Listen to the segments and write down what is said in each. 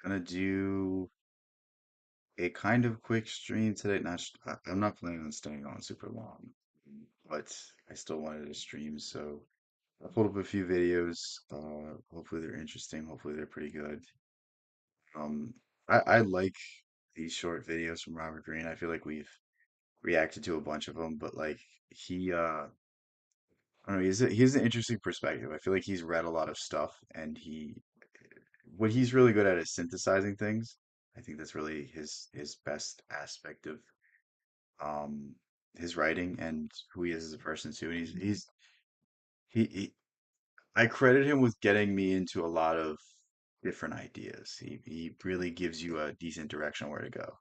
Gonna do a kind of quick stream today. I'm not planning on staying on super long, but I still wanted to stream, so I pulled up a few videos. Hopefully they're interesting. Hopefully they're pretty good. Um, I like these short videos from Robert Greene. I feel like we've reacted to a bunch of them, but like I don't know, he has an interesting perspective. I feel like he's read a lot of stuff, and what he's really good at is synthesizing things. I think that's really his best aspect of um his writing and who he is as a person too. And he I credit him with getting me into a lot of different ideas. He really gives you a decent direction on where to go.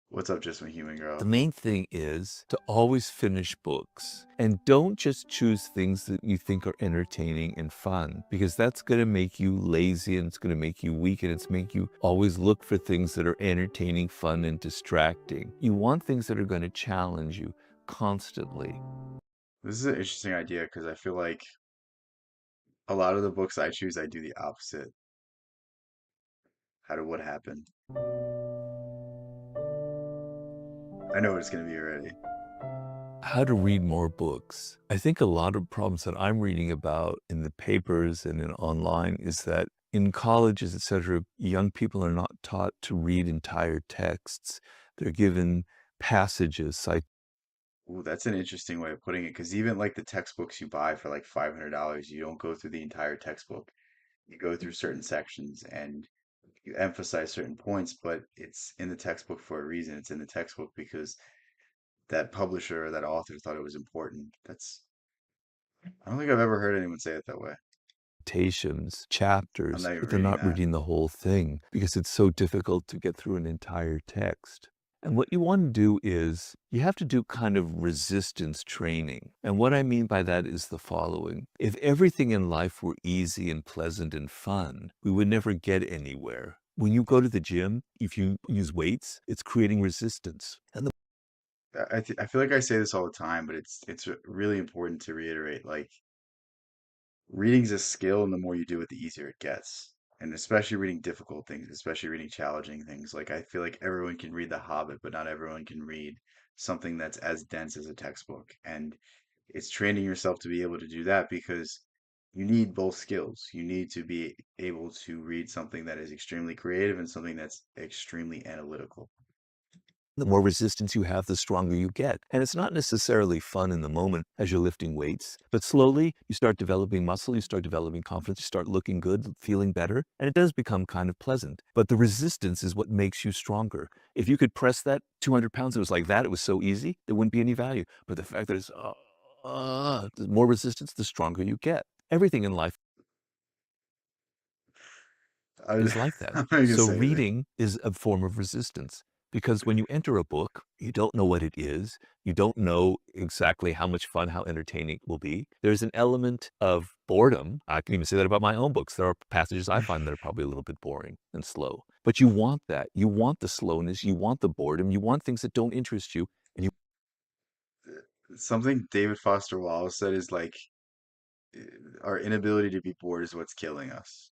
What's up, Just My Human The Girl? main thing is to always finish books and don't just choose things that you think are entertaining and fun because that's going to make you lazy and it's going to make you weak and it's make you always look for things that are entertaining, fun, and distracting. You want things that are going to challenge you constantly. This is an interesting idea because I feel like a lot of the books I choose, I do the opposite. What happened? I know what it's gonna be already. How to read more books. I think a lot of problems that I'm reading about in the papers and in online is that in colleges, etc., young people are not taught to read entire texts. They're given passages, Ooh, that's an interesting way of putting it. Because even like the textbooks you buy for like $500, you don't go through the entire textbook. You go through certain sections and you emphasize certain points, but it's in the textbook for a reason. It's in the textbook because that publisher or that author thought it was important. I don't think I've ever heard anyone say it that way. citations, I'm chapters, not even but they're reading not that. reading the whole thing because it's so difficult to get through an entire text. And what you want to do is you have to do kind of resistance training. And what I mean by that is the following. If everything in life were easy and pleasant and fun, we would never get anywhere. When you go to the gym, if you use weights, it's creating resistance. And the I feel like I say this all the time, but it's really important to reiterate. Like reading's a skill, and the more you do it, the easier it gets. And especially reading difficult things, especially reading challenging things. Like I feel like everyone can read The Hobbit, but not everyone can read something that's as dense as a textbook. And it's training yourself to be able to do that because you need both skills. You need to be able to read something that is extremely creative and something that's extremely analytical. The more resistance you have, the stronger you get. And it's not necessarily fun in the moment as you're lifting weights, but slowly you start developing muscle, you start developing confidence, you start looking good, feeling better, and it does become kind of pleasant. But the resistance is what makes you stronger. If you could press that 200 pounds, it was like that, it was so easy, there wouldn't be any value. But the fact that the more resistance, the stronger you get. Everything in life I, is like that. I'm not gonna So say anything. reading is a form of resistance because when you enter a book, you don't know what it is. You don't know exactly how much fun, how entertaining it will be. There's an element of boredom. I can even say that about my own books. There are passages I find that are probably a little bit boring and slow. But you want that. You want the slowness. You want the boredom. You want things that don't interest you. And you Something David Foster Wallace said is like eh, our inability to be bored is what's killing us.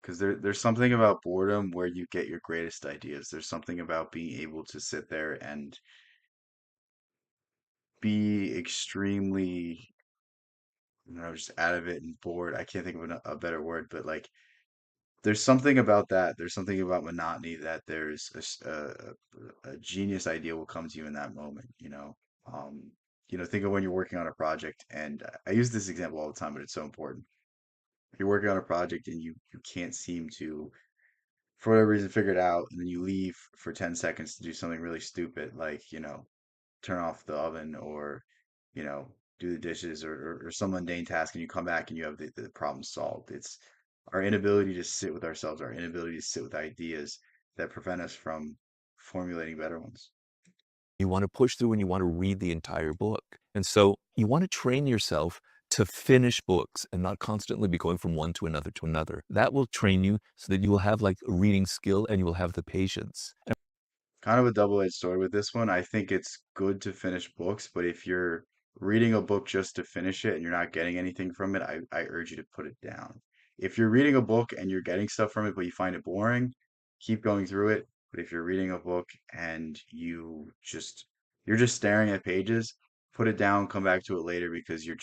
Because there's something about boredom where you get your greatest ideas. There's something about being able to sit there and be extremely, just out of it and bored. I can't think of a better word, but like there's something about that. There's something about monotony that a genius idea will come to you in that moment, you know. Um, think of when you're working on a project, and I use this example all the time, but it's so important. You're working on a project and you can't seem to, for whatever reason, figure it out, and then you leave for 10 seconds to do something really stupid, like, turn off the oven or, do the dishes or some mundane task, and you come back and you have the problem solved. It's our inability to sit with ourselves, our inability to sit with ideas that prevent us from formulating better ones. You want to push through and you want to read the entire book. And so you want to train yourself to finish books and not constantly be going from one to another to another. That will train you so that you will have like a reading skill and you will have the patience. Kind of a double-edged sword with this one. I think it's good to finish books, but if you're reading a book just to finish it and you're not getting anything from it, I urge you to put it down. if you're reading a book and you're getting stuff from it, but you find it boring, keep going through it. But if you're reading a book and you're just staring at pages, put it down, come back to it later because you're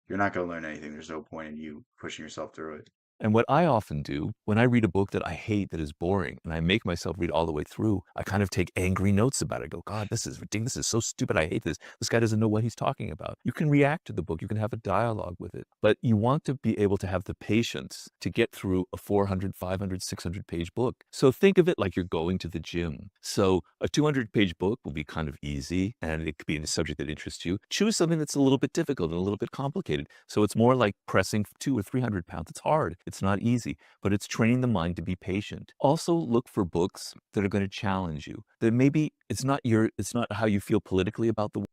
not going to learn anything. There's no point in you pushing yourself through it. And what I often do when I read a book that I hate, that is boring, and I make myself read all the way through, I kind of take angry notes about it. I go, God, this is ridiculous. This is so stupid. I hate this. This guy doesn't know what he's talking about. You can react to the book. You can have a dialogue with it. But you want to be able to have the patience to get through a 400, 500, 600 page book. So think of it like you're going to the gym. So a 200-page book will be kind of easy and it could be a subject that interests you. Choose something that's a little bit difficult and a little bit complicated. So it's more like pressing 200 or 300 pounds. It's hard. It's not easy, but it's training the mind to be patient. Also look for books that are going to challenge you. That maybe it's not how you feel politically about the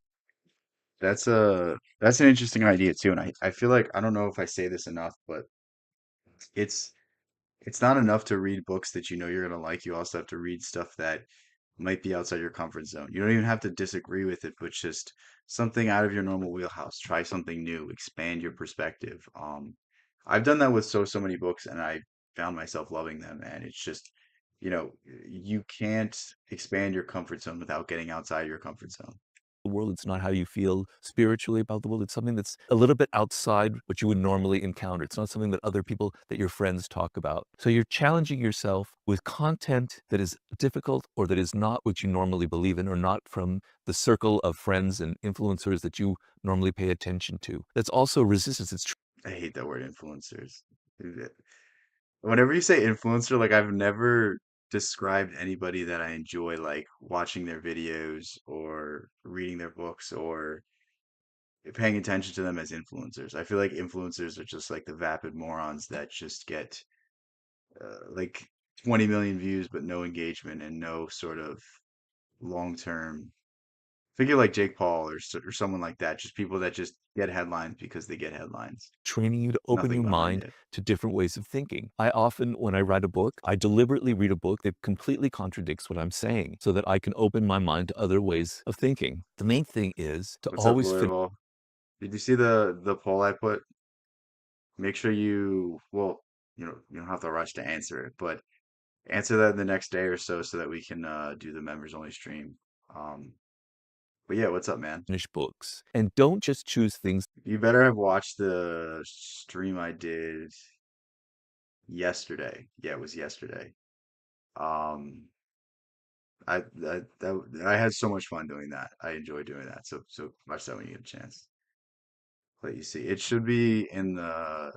That's an interesting idea too. And I feel like I don't know if I say this enough, but it's it's not enough to read books that you know you're gonna like. You also have to read stuff that might be outside your comfort zone. You don't even have to disagree with it, but just something out of your normal wheelhouse. Try something new, expand your perspective. I've done that with so many books, and I found myself loving them. And it's just, you can't expand your comfort zone without getting outside your comfort zone. world. It's not how you feel spiritually about the world. It's something that's a little bit outside what you would normally encounter. It's not something that other people, that your friends talk about. So you're challenging yourself with content that is difficult or that is not what you normally believe in or not from the circle of friends and influencers that you normally pay attention to. That's also resistance. It's I hate that word influencers. Whenever you say influencer, like I've never described anybody that I enjoy like watching their videos or reading their books or paying attention to them as influencers. I feel like influencers are just like the vapid morons that just get like 20 million views but no engagement and no sort of long-term. Figure like Jake Paul or someone like that, just people that just get headlines because they get headlines. training you to open Nothing your behind mind it. to different ways of thinking. I often, when I write a book, I deliberately read a book that completely contradicts what I'm saying so that I can open my mind to other ways of thinking. The main thing is to What's up, always finish Gloryville? Did you see the poll I put? Make sure well, you don't have to rush to answer it, but answer that in the next day or so that we can do the members only stream. Um, but yeah, what's up, man? books. And don't just choose things You better have watched the stream I did yesterday. Yeah, it was yesterday. Um, I had so much fun doing that. I enjoy doing that. So watch that when you get a chance. Let you see. It should be in the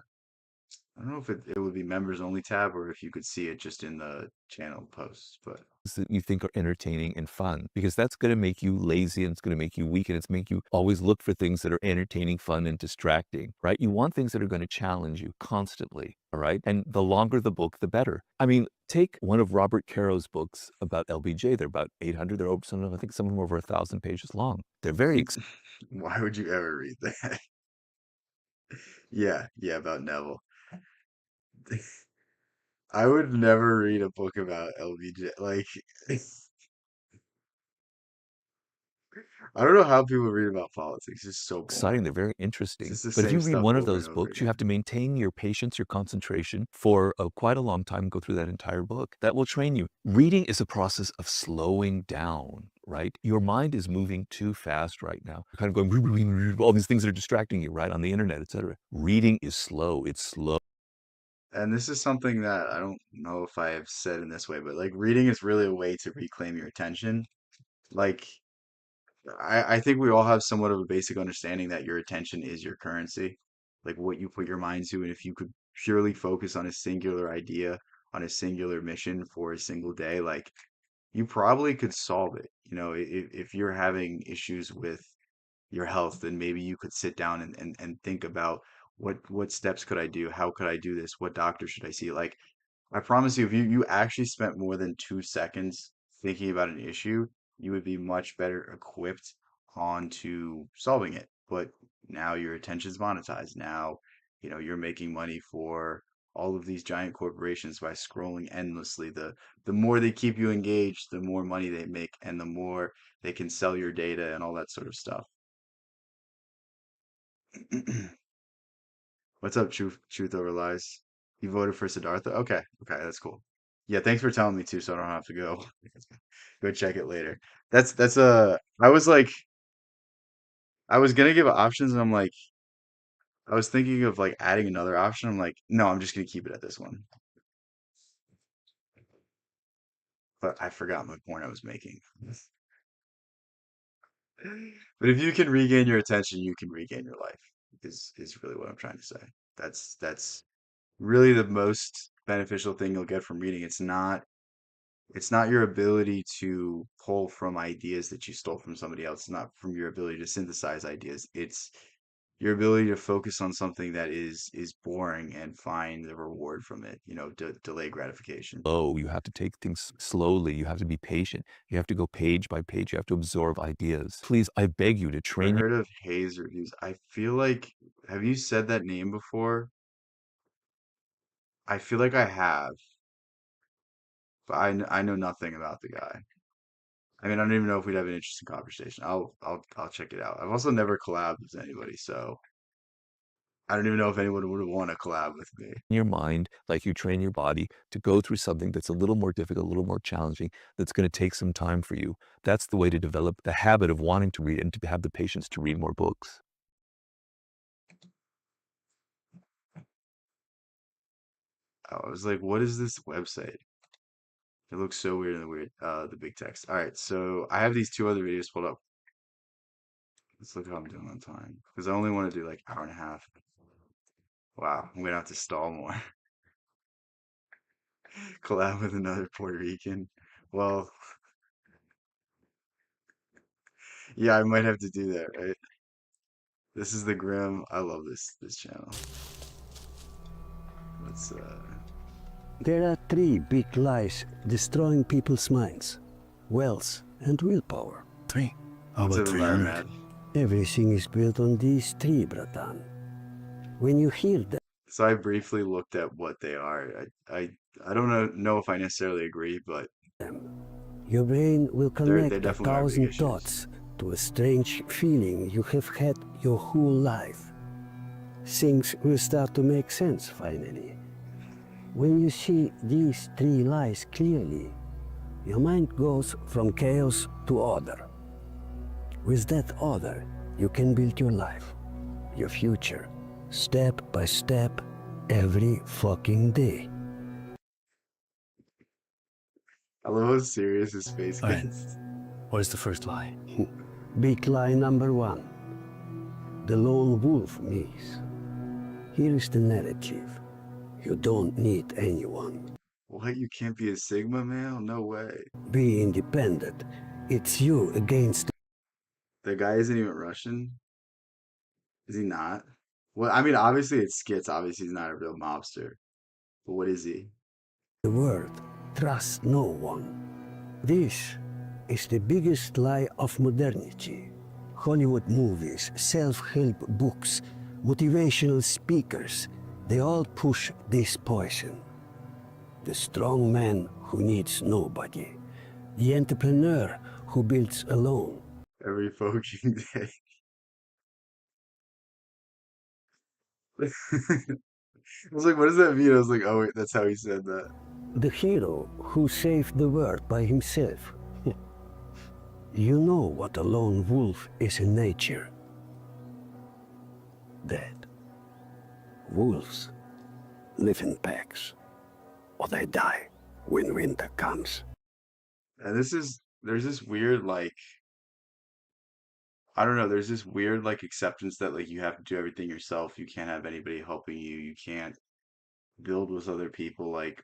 I don't know if it would be members only tab or if you could see it just in the channel posts, but that you think are entertaining and fun, because that's going to make you lazy and it's going to make you weak and it's make you always look for things that are entertaining, fun, and distracting, right? You want things that are going to challenge you constantly, all right? And the longer the book, the better. I mean, take one of Robert Caro's books about LBJ. They're about 800, they're over, some of them, I think some of them are over 1,000 pages long. They're very why would you ever read that? Yeah, yeah, about Neville. I would never read a book about LBJ. Like, I don't know how people read about politics. It's so exciting. boring. They're very It's interesting. just the But if same you read stuff one of over and those over books, you have again. to maintain your patience, your concentration for quite a long time, go through that entire book. That will train you. Reading is a process of slowing down, right? Your mind is moving too fast right now. You're kind of going, all these things are distracting you, right? On the internet, etc. Reading is slow. It's slow. And this is something that I don't know if I have said in this way, but like reading is really a way to reclaim your attention. Like, I think we all have somewhat of a basic understanding that your attention is your currency, like what you put your mind to. And if you could purely focus on a singular idea, on a singular mission for a single day, like you probably could solve it. If you're having issues with your health, then maybe you could sit down and think about what steps could I do? How could I do this? What doctor should I see? Like I promise you, if you actually spent more than 2 seconds thinking about an issue, you would be much better equipped on to solving it. But now your attention's monetized. Now, you're making money for all of these giant corporations by scrolling endlessly. The more they keep you engaged, the more money they make, and the more they can sell your data and all that sort of stuff. What's up, truth over lies? You voted for Siddhartha? Okay, okay, that's cool. Yeah, thanks for telling me too, so I don't have to go go check it later. That's I was like I was gonna give options and I'm like I was thinking of like adding another option. I'm like, no, I'm just gonna keep it at this one. But I forgot my point I was making. But if you can regain your attention, you can regain your life, is really what I'm trying to say. That's really the most beneficial thing you'll get from reading. It's not your ability to pull from ideas that you stole from somebody else. It's not from your ability to synthesize ideas. It's your ability to focus on something that is boring and find the reward from it, delay gratification. Slow. You have to take things slowly. You have to be patient. You have to go page by page. You have to absorb ideas. Please, I beg you to Ever train your heard of Hayes reviews? I feel like, have you said that name before? I feel like I have, but I know nothing about the guy. I mean, I don't even know if we'd have an interesting conversation. I'll check it out. I've also never collabed with anybody, so I don't even know if anyone would want to collab with me. your mind like you train your body to go through something that's a little more difficult, a little more challenging, that's going to take some time for you. That's the way to develop the habit of wanting to read and to have the patience to read more books. I was like, what is this website? It looks so weird in the big text. All right, so I have these two other videos pulled up. Let's look how I'm doing on time because I only want to do like hour and a half. Wow, I'm gonna have to stall more. Collab with another Puerto Rican. Well, yeah, I might have to do that, right? This is the Grim. I love this channel. Let's There are three big lies destroying people's minds: wealth and willpower. Three. How what's about it environment? 300? Everything is built on these three, Bratan. When you hear So I briefly looked at what they are. I don't know if I necessarily agree, but them, your brain will they connect a definitely are big thousand issues. dots to a strange feeling you have had your whole life. Things will start to make sense finally. When you see these three lies clearly, your mind goes from chaos to order. With that order, you can build your life, your future, step by step, every fucking day. I love how serious his face All right. gets. What is the first lie? Big lie number one: the lone wolf myth. Here is the narrative: you don't need anyone. What? You can't be a Sigma male? No way. Be independent. It's you against The guy isn't even Russian. Is he not? Well, I mean, obviously it's skits. Obviously he's not a real mobster. But what is he? the world. Trust no one. This is the biggest lie of modernity. Hollywood movies, self-help books, motivational speakers, they all push this poison. The strong man who needs nobody. The entrepreneur who builds alone. Every fucking day. I was like, what does that mean? I was like, oh wait, that's how he said that. The hero who saved the world by himself. You know what a lone wolf is in nature. Dead. Wolves live in packs, or they die when winter comes. And there's this weird like I don't know, there's this weird like acceptance that like you have to do everything yourself. You can't have anybody helping you. You can't build with other people. Like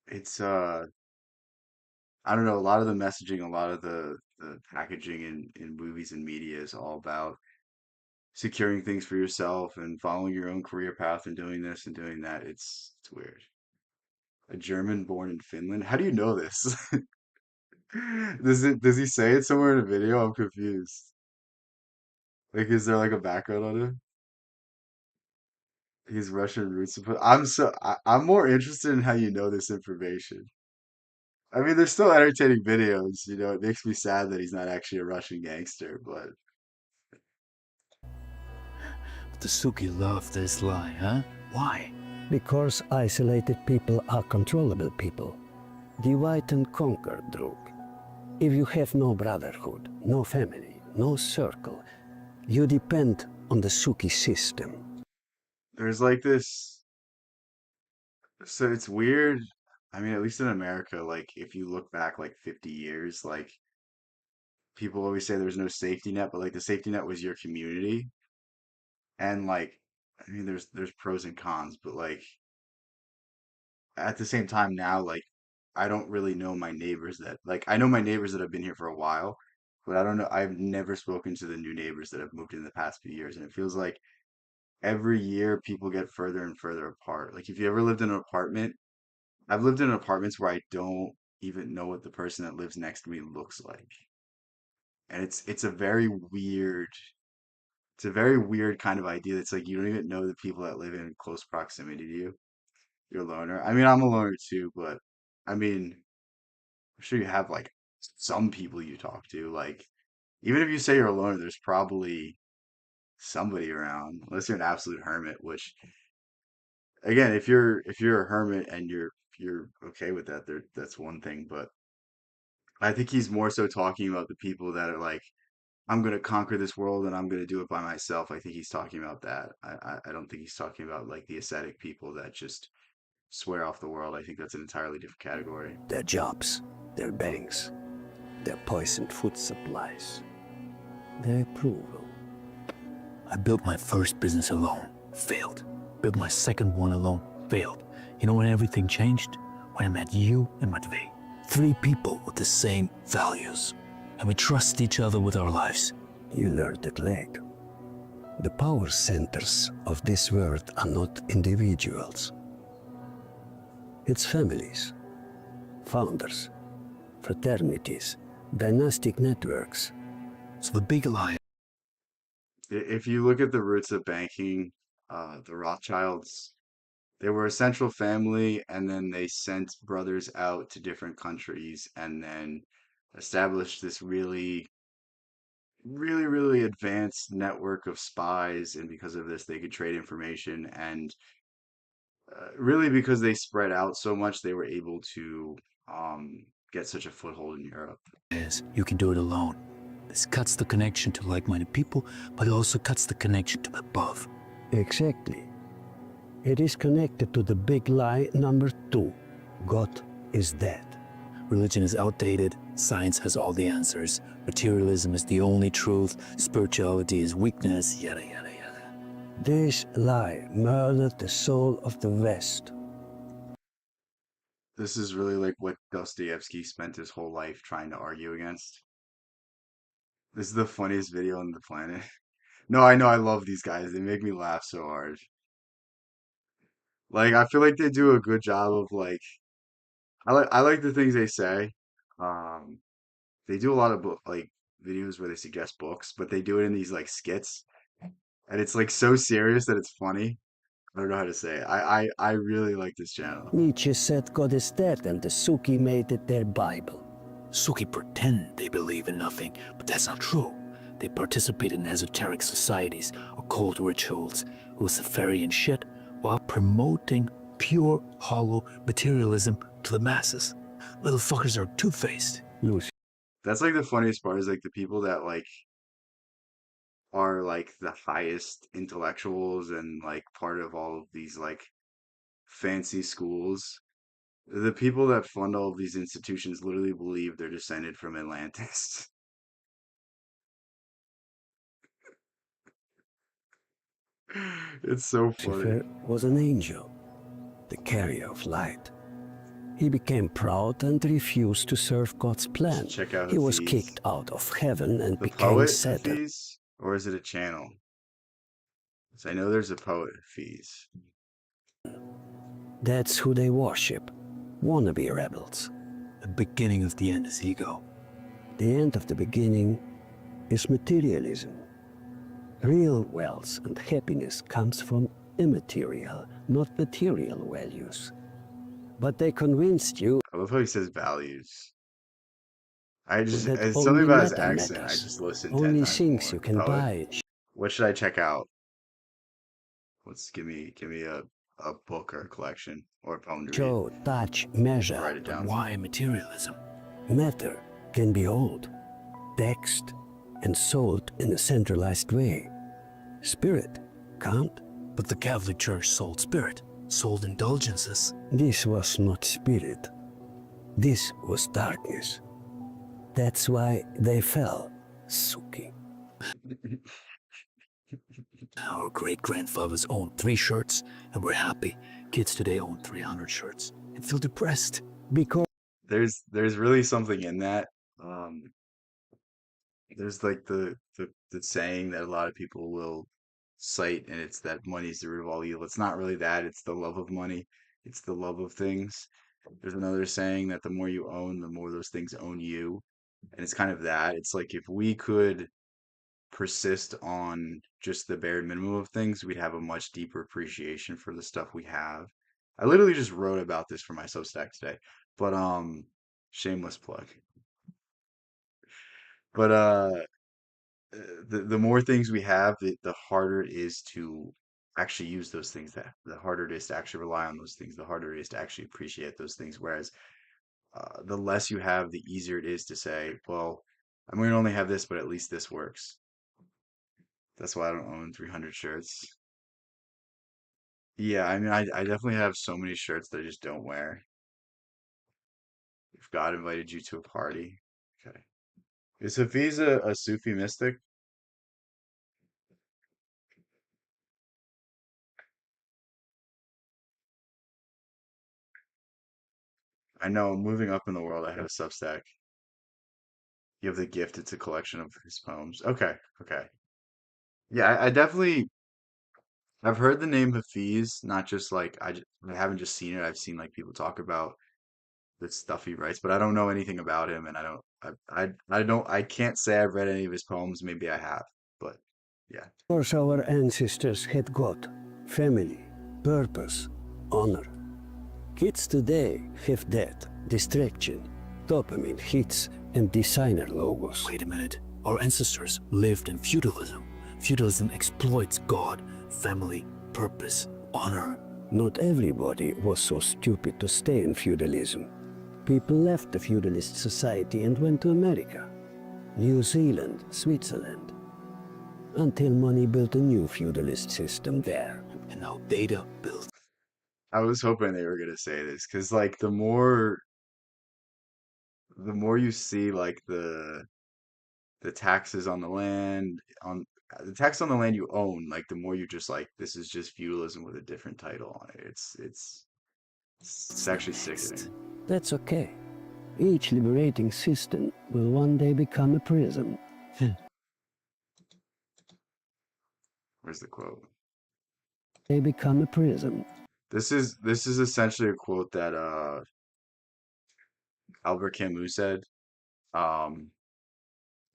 it's I don't know, a lot of the messaging, a lot of the packaging in movies and media is all about securing things for yourself and following your own career path and doing this and doing that. It's weird. A German born in Finland. How do you know this? Does he say it somewhere in a video? I'm confused. Like, is there like a background on him? He's Russian roots. But I'm more interested in how you know this information. I mean, they're still entertaining videos. It makes me sad that he's not actually a Russian gangster, but The Suki love this lie, huh? Why? Because isolated people are controllable people. Divide and conquer, Druk. If you have no brotherhood, no family, no circle, you depend on the Suki system. There's like this, so it's weird. I mean, at least in America, like if you look back like 50 years, like people always say there's no safety net, but like the safety net was your community. And like, I mean, there's pros and cons, but like at the same time now, like I don't really know my neighbors that like I know my neighbors that have been here for a while, but I don't know. I've never spoken to the new neighbors that have moved in the past few years, and it feels like every year people get further and further apart. Like if you ever lived in an apartment, I've lived in apartments where I don't even know what the person that lives next to me looks like. And it's a very weird kind of idea. It's like you don't even know the people that live in close proximity to you. You're a loner. I mean, I'm a loner too, but I mean, I'm sure you have like some people you talk to. Like even if you say you're a loner, there's probably somebody around, unless you're an absolute hermit, which again, if you're a hermit and you're okay with that, that's one thing. But I think he's more so talking about the people that are like, I'm gonna conquer this world and I'm gonna do it by myself. I think he's talking about that. I don't think he's talking about like the ascetic people that just swear off the world. I think that's an entirely different category. Their jobs, their banks, their poisoned food supplies, their approval. I built my first business alone, failed. Built my second one alone, failed. You know when everything changed? When I met you and Matvey. 3 people with the same values. And we trust each other with our lives. You learned it late. The power centers of this world are not individuals. It's families, founders, fraternities, dynastic networks. So the big lie. If you look at the roots of banking, the Rothschilds, they were a central family, and then they sent brothers out to different countries, and then established this really advanced network of spies. And because of this, they could trade information, and really because they spread out so much, they were able to get such a foothold in Europe. Is you can do it alone. This cuts the connection to like-minded people, but it also cuts the connection to above. Exactly. It is connected to the big lie number 2. God is dead. Religion is outdated, science has all the answers, materialism is the only truth, spirituality is weakness, yada yada yada. This lie murdered the soul of the West. This is really like what Dostoevsky spent his whole life trying to argue against. This is the funniest video on the planet. No, I know I love these guys. They make me laugh so hard. Like I feel like they do a good job of like I like the things they say. Um they do a lot of book like videos where they suggest books, but they do it in these like skits, and it's like so serious that it's funny. I don't know how to say it. I really like this channel. Nietzsche said God is dead and the Suki made it their Bible. Suki pretend they believe in nothing, but that's not true. They participate in esoteric societies, occult rituals, Luciferian shit, while promoting pure, hollow materialism to the masses. Little fuckers are two-faced. Lucy. That's like the funniest part is like the people that like are like the highest intellectuals and like part of all of these like fancy schools. The people that fund all of these institutions literally believe they're descended from Atlantis. It's so funny. Lucifer was an angel, the carrier of light. He became proud and refused to serve God's plan. Check out He was Hafiz. kicked out of heaven and The became poet Satan. Hafiz? Or is it a channel? 'Cause I know there's a poet Hafiz. That's who they worship, wannabe rebels. The beginning of the end is ego. The end of the beginning is materialism. Real wealth and happiness comes from immaterial, not material values. But they convinced you I love how he says values. that It's something only about his matter accent. I matters, just listened 10 only times things more. you can Poet. buy. What should I check out? Let's give me a a book or a collection or a poem to read show, touch, or measure. write it But down. why materialism? Matter can be owned, taxed, and sold in a centralized way. Spirit can't. But the Catholic Church sold spirit, sold indulgences. This was not spirit. This was darkness. That's why they fell, Suki. Our great-grandfathers owned 3 shirts and were happy. Kids today own 300 shirts and feel depressed. Because There's really something in that. Um, there's like the saying that a lot of people will cite, and it's that money's the root of all evil. It's not really that. It's the love of money. It's the love of things. There's another saying that the more you own, the more those things own you. And it's kind of that. It's like if we could persist on just the bare minimum of things, we'd have a much deeper appreciation for the stuff we have. I literally just wrote about this for my Substack today, but shameless plug. But the more things we have, the harder it is to actually use those things. That the harder it is to actually rely on those things. The harder it is to actually appreciate those things. Whereas the less you have, the easier it is to say, well, I'm going to only have this, but at least this works. That's why I don't own 300 shirts. Yeah, I mean, I definitely have so many shirts that I just don't wear. If God invited you to a party. Okay. Is Hafiz a Sufi mystic? I know, moving up in the world, I have a Substack. You have the gift. It's a collection of his poems. Okay, okay. Yeah, I definitely I've heard the name Hafiz, not just like I haven't just seen it. I've seen like people talk about the stuff he writes, but I don't know anything about him, and I can't say I've read any of his poems. Maybe I have, but yeah. our ancestors had God, family, purpose, honor. Kids today have that, distraction, dopamine hits, and designer logos. Wait a minute. Our ancestors lived in feudalism. Feudalism exploits God, family, purpose, honor. Not everybody was so stupid to stay in feudalism. People left the feudalist society and went to America, New Zealand, Switzerland, until money built a new feudalist system there. And now data builds. I was hoping they were gonna say this because like the more you see like the taxes on the land on the tax on the land you own, like the more you just like this is just feudalism with a different title on it. It's The actually next. sickening. That's okay. Each liberating system will one day become a prison. Where's the quote? They become a prison. This is essentially a quote that Albert Camus said. Um,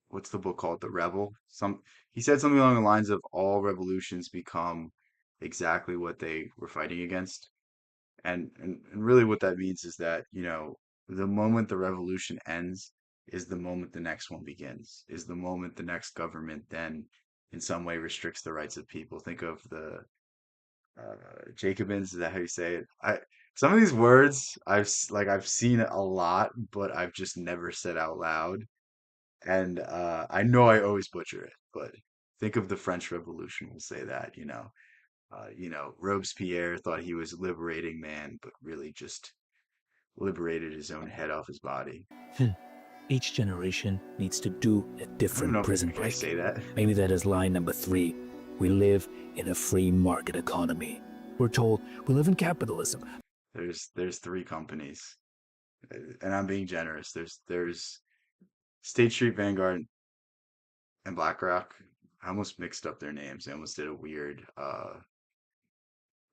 what's the book called? The Rebel. He said something along the lines of all revolutions become exactly what they were fighting against. And really what that means is that, the moment the revolution ends is the moment the next one begins, is the moment the next government then in some way restricts the rights of people. Think of the Jacobins, is that how you say it? Some of these words I've seen a lot, but I've just never said out loud. And I know I always butcher it, but think of the French Revolution, we'll say that, Robespierre thought he was liberating man, but really just liberated his own head off his body. Each generation needs to do a I don't even know different if prison can I break. say that. Maybe that is line number 3. We live in a free market economy. We're told we live in capitalism. There's 3 companies, and I'm being generous. There's State Street, Vanguard, and BlackRock. I almost mixed up their names. I almost did a weird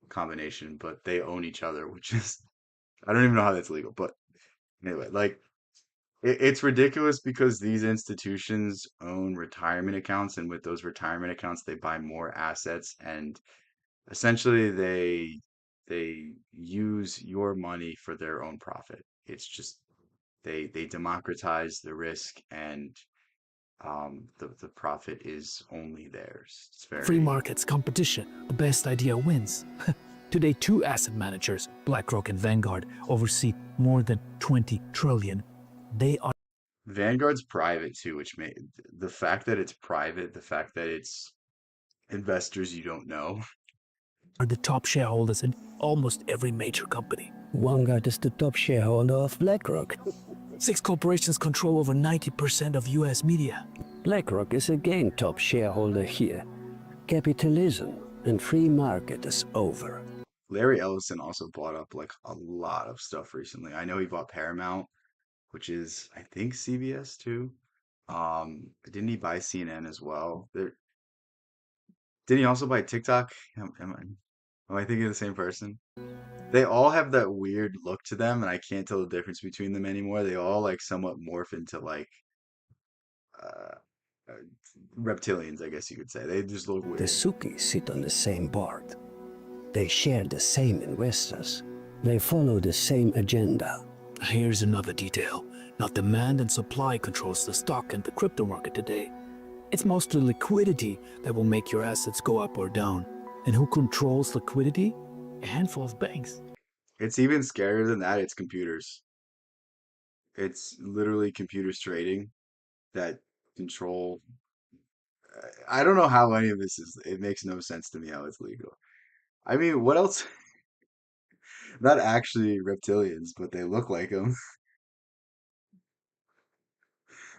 combination, but they own each other, which is I don't even know how that's legal. But anyway, like it's ridiculous because these institutions own retirement accounts, and with those retirement accounts, they buy more assets, and essentially they use your money for their own profit. It's just they democratize the risk, and the profit is only theirs. It's Free very markets, competition, the best idea wins. Today, two asset managers, BlackRock and Vanguard, oversee more than 20 trillion. They are Vanguard's private too, which made the fact that it's private, the fact that it's investors you don't know. the top shareholders in almost every major company. Vanguard is the top shareholder of BlackRock. Six corporations control over 90% of US media. BlackRock is again top shareholder here. Capitalism and free market is over. Larry Ellison also bought up like a lot of stuff recently. I know he bought Paramount, which is I think CBS too. Didn't he buy CNN as well? Didn't he also buy TikTok? Am I thinking of the same person? They all have that weird look to them, and I can't tell the difference between them anymore. They all like somewhat morph into like uh, uh, reptilians, I guess you could say. They just look The weird. Sukis sit on the same board. They share the same investors. They follow the same agenda. Here's another detail. Not demand and supply controls the stock and the crypto market today. It's mostly liquidity that will make your assets go up or down. And who controls liquidity? A handful of banks. It's even scarier than that. It's computers. It's literally computers trading that control. I don't know how any of this is. It makes no sense to me how it's legal. I mean, what else? Not actually reptilians, but they look like them.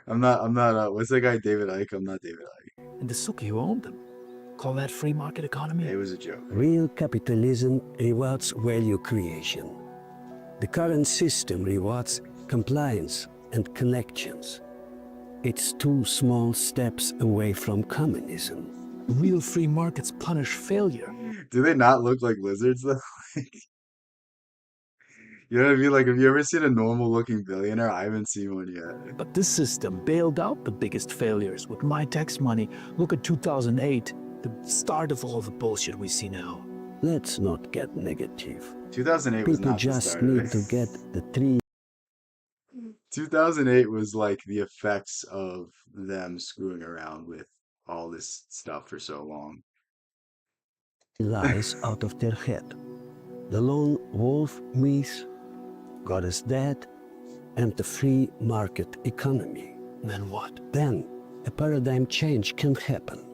I'm not. I'm not. What's that guy, David Icke? I'm not David Icke. And the Suki who owned them. Call that free market economy? It was a joke. Real capitalism rewards value creation. The current system rewards compliance and connections. It's two small steps away from communism. Real free markets punish failure. Do they not look like lizards though? You know what I mean? Like, have you ever seen a normal looking billionaire? I haven't seen one yet. But this system bailed out the biggest failures with my tax money. Look at 2008, the start of all the bullshit we see now. Let's not get negative. 2008 was People not the just start of need it. to get the three 2008 was like the effects of them screwing around with all this stuff for so long. lies out of their head. The lone wolf myth, God is dead, and the free market economy. Then what? Then a paradigm change can happen.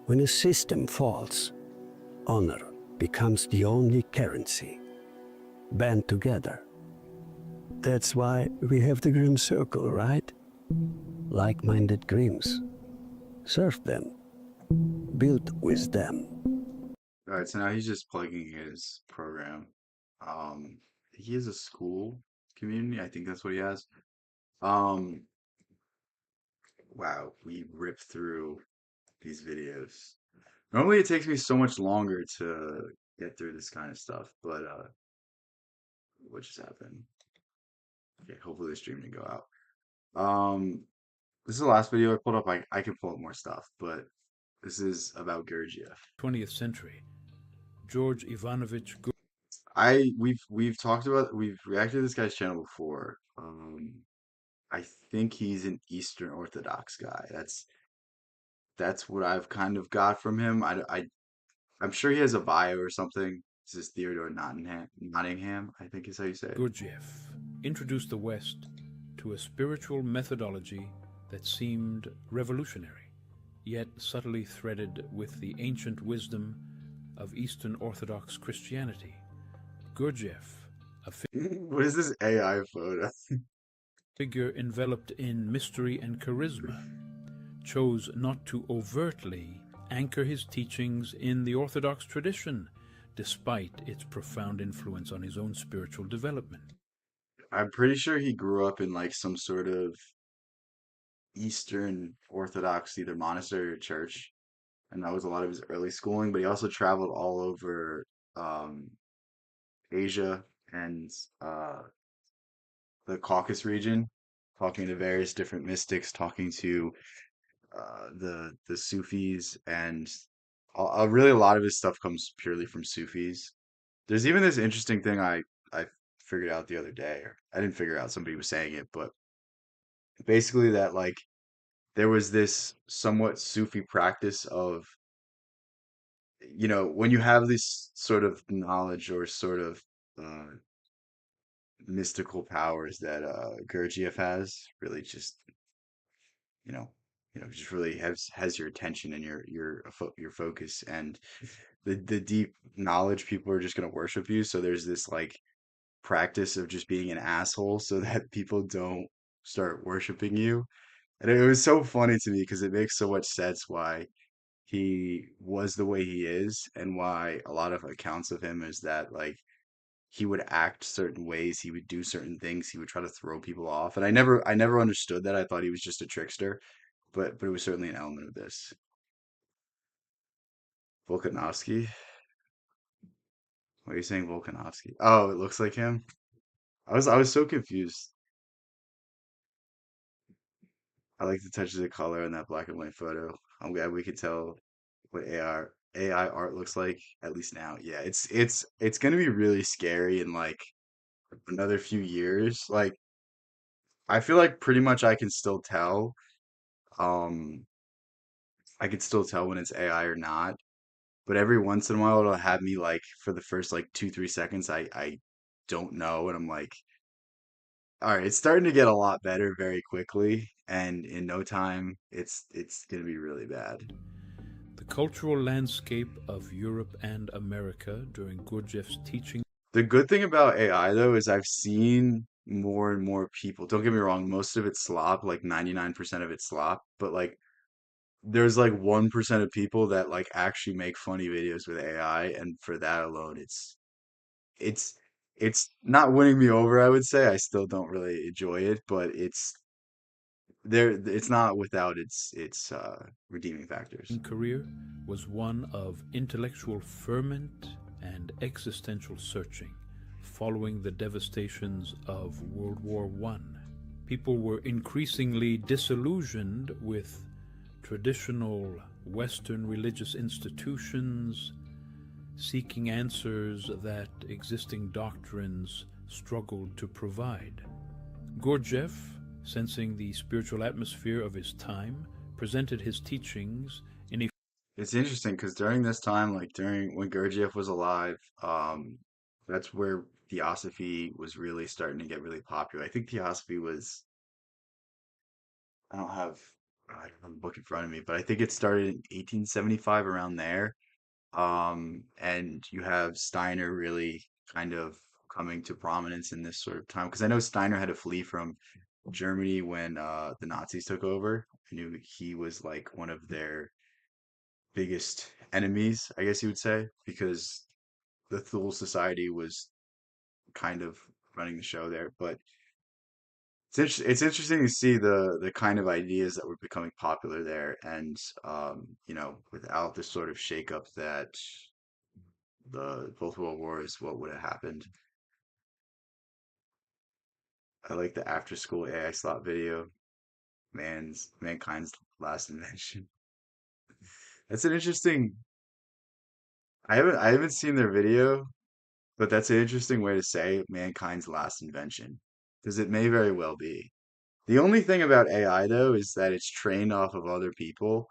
When a system falls, honor becomes the only currency. Band together. That's why we have the Grimm Circle, right? Like-minded Grimms. Serve them. Build with them. All right, so now he's just plugging his program. He has a school community. I think that's what he has. Um, wow, we ripped through these videos. Normally it takes me so much longer to get through this kind of stuff, but what just happened? Okay, hopefully the stream didn't go out. This is the last video I pulled up. I can pull up more stuff, but this is about Gurdjieff. 20th century. George Ivanovich We've talked about we've reacted to this guy's channel before. I think he's an Eastern Orthodox guy. That's what I've kind of got from him. I'm sure he has a bio or something. This is Theodore Nottingham, I think is how you say it. Gurdjieff introduced the West to a spiritual methodology that seemed revolutionary, yet subtly threaded with the ancient wisdom of Eastern Orthodox Christianity. Gurdjieff, a What is this AI photo? figure enveloped in mystery and charisma, chose not to overtly anchor his teachings in the Orthodox tradition, despite its profound influence on his own spiritual development. I'm pretty sure he grew up in like some sort of Eastern Orthodox, either monastery or church, and that was a lot of his early schooling. But he also traveled all over um, Asia and the Caucasus region, talking to various different mystics, talking to the Sufis, and really a lot of his stuff comes purely from Sufis. There's even this interesting thing I figured out the other day, or I didn't figure out, somebody was saying it, but basically that like there was this somewhat Sufi practice of when you have this sort of knowledge or sort of uh, mystical powers that Gurdjieff has, really just you know, just really has your attention and your focus, and the deep knowledge, people are just gonna worship you. So there's this like practice of just being an asshole so that people don't start worshiping you. And it was so funny to me because it makes so much sense why he was the way he is, and why a lot of accounts of him is that like he would act certain ways, he would do certain things, he would try to throw people off. And I never understood that. I thought he was just a trickster, but it was certainly an element of this. Volkanovsky? What are you saying, Volkanovsky? Oh, it looks like him. I was so confused. I like the touches of color in that black and white photo. I'm glad we could tell what AI art looks like, at least now. Yeah, it's gonna be really scary in like another few years. Like I feel like pretty much um I can still tell when it's AI or not. But every once in a while it'll have me like for the first like 2, 3 seconds I don't know, and I'm like, all right, it's starting to get a lot better very quickly, and in no time it's gonna be really bad. The cultural landscape of Europe and America during Gurdjieff's teaching The good thing about AI though is I've seen more and more people. Don't get me wrong, most of it's slop, like 99% of it's slop, but like there's like 1% of people that like actually make funny videos with AI, and for that alone it's it's not winning me over, I would say. I still don't really enjoy it, but it's not without its redeeming factors. career was one of intellectual ferment and existential searching following the devastations of World War One. People were increasingly disillusioned with traditional Western religious institutions, seeking answers that existing doctrines struggled to provide. Gurdjieff, sensing the spiritual atmosphere of his time, presented his teachings in a It's interesting because during this time, like during when Gurdjieff was alive, that's where Theosophy was really starting to get really popular. I think Theosophy was, I don't have the book in front of me, but I think it started in 1875 around there. And you have Steiner really kind of coming to prominence in this sort of time, because I know Steiner had to flee from Germany when the Nazis took over. I knew he was like one of their biggest enemies, I guess you would say, because the Thule Society was kind of running the show there. But it's interesting to see the kind of ideas that were becoming popular there, and without the sort of shakeup that the both world wars, what would have happened. I like the after school AI slot video, mankind's last invention. That's an interesting. I haven't seen their video, but that's an interesting way to say mankind's last invention, because it may very well be. The only thing about AI though is that it's trained off of other people,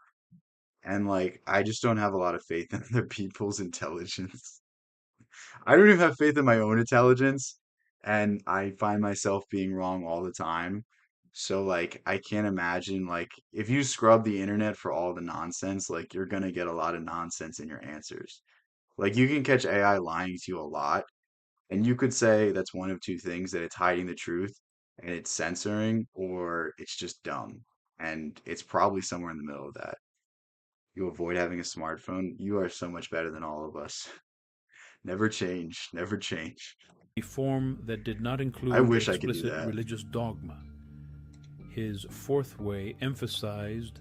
and like I just don't have a lot of faith in other people's intelligence. I don't even have faith in my own intelligence, and I find myself being wrong all the time. So like I can't imagine, like if you scrub the internet for all the nonsense, like you're gonna get a lot of nonsense in your answers. Like you can catch AI lying to you a lot, and you could say that's one of two things: that it's hiding the truth and it's censoring, or it's just dumb. And it's probably somewhere in the middle of that. You avoid having a smartphone. You are so much better than all of us. Never change, never change. form that did not I include wish I could do explicit that. religious dogma. His fourth way emphasized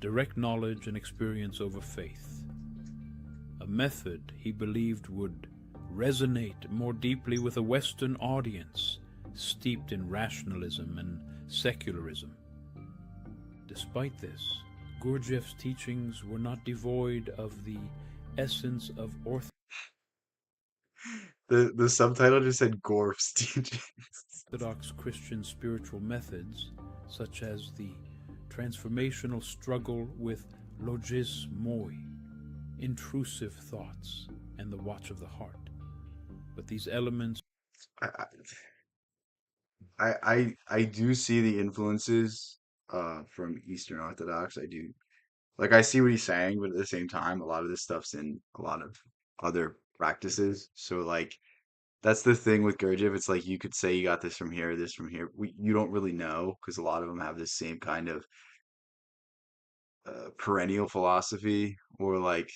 direct knowledge and experience over faith, a method he believed would resonate more deeply with a Western audience steeped in rationalism and secularism. Despite this, Gurdjieff's teachings were not devoid of the essence of The subtitle just said Gorf's teaching. Orthodox Christian spiritual methods, such as the transformational struggle with logis moi, intrusive thoughts, and the watch of the heart. But these elements I I do see the influences from Eastern Orthodox. I do like I see what he's saying, but at the same time, a lot of this stuff's in a lot of other practices. So like that's the thing with Gurdjieff. It's like you could say you got this from here, this from here. You don't really know because a lot of them have this same kind of perennial philosophy or like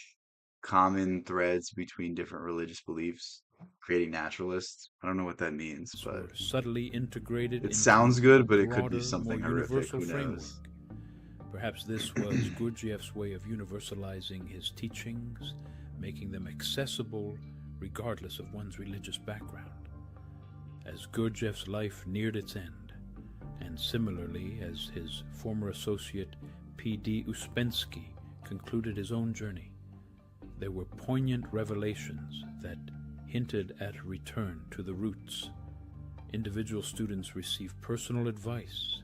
common threads between different religious beliefs, creating naturalists. I don't know what that means, but were subtly integrated it sounds into a good, but it could be broader, more something horrific. universal Who framework. knows? Perhaps this was Gurdjieff's way of universalizing his teachings, making them accessible regardless of one's religious background. As Gurdjieff's life neared its end, and similarly as his former associate P.D. Uspensky concluded his own journey, there were poignant revelations that hinted at a return to the roots. Individual students received personal advice.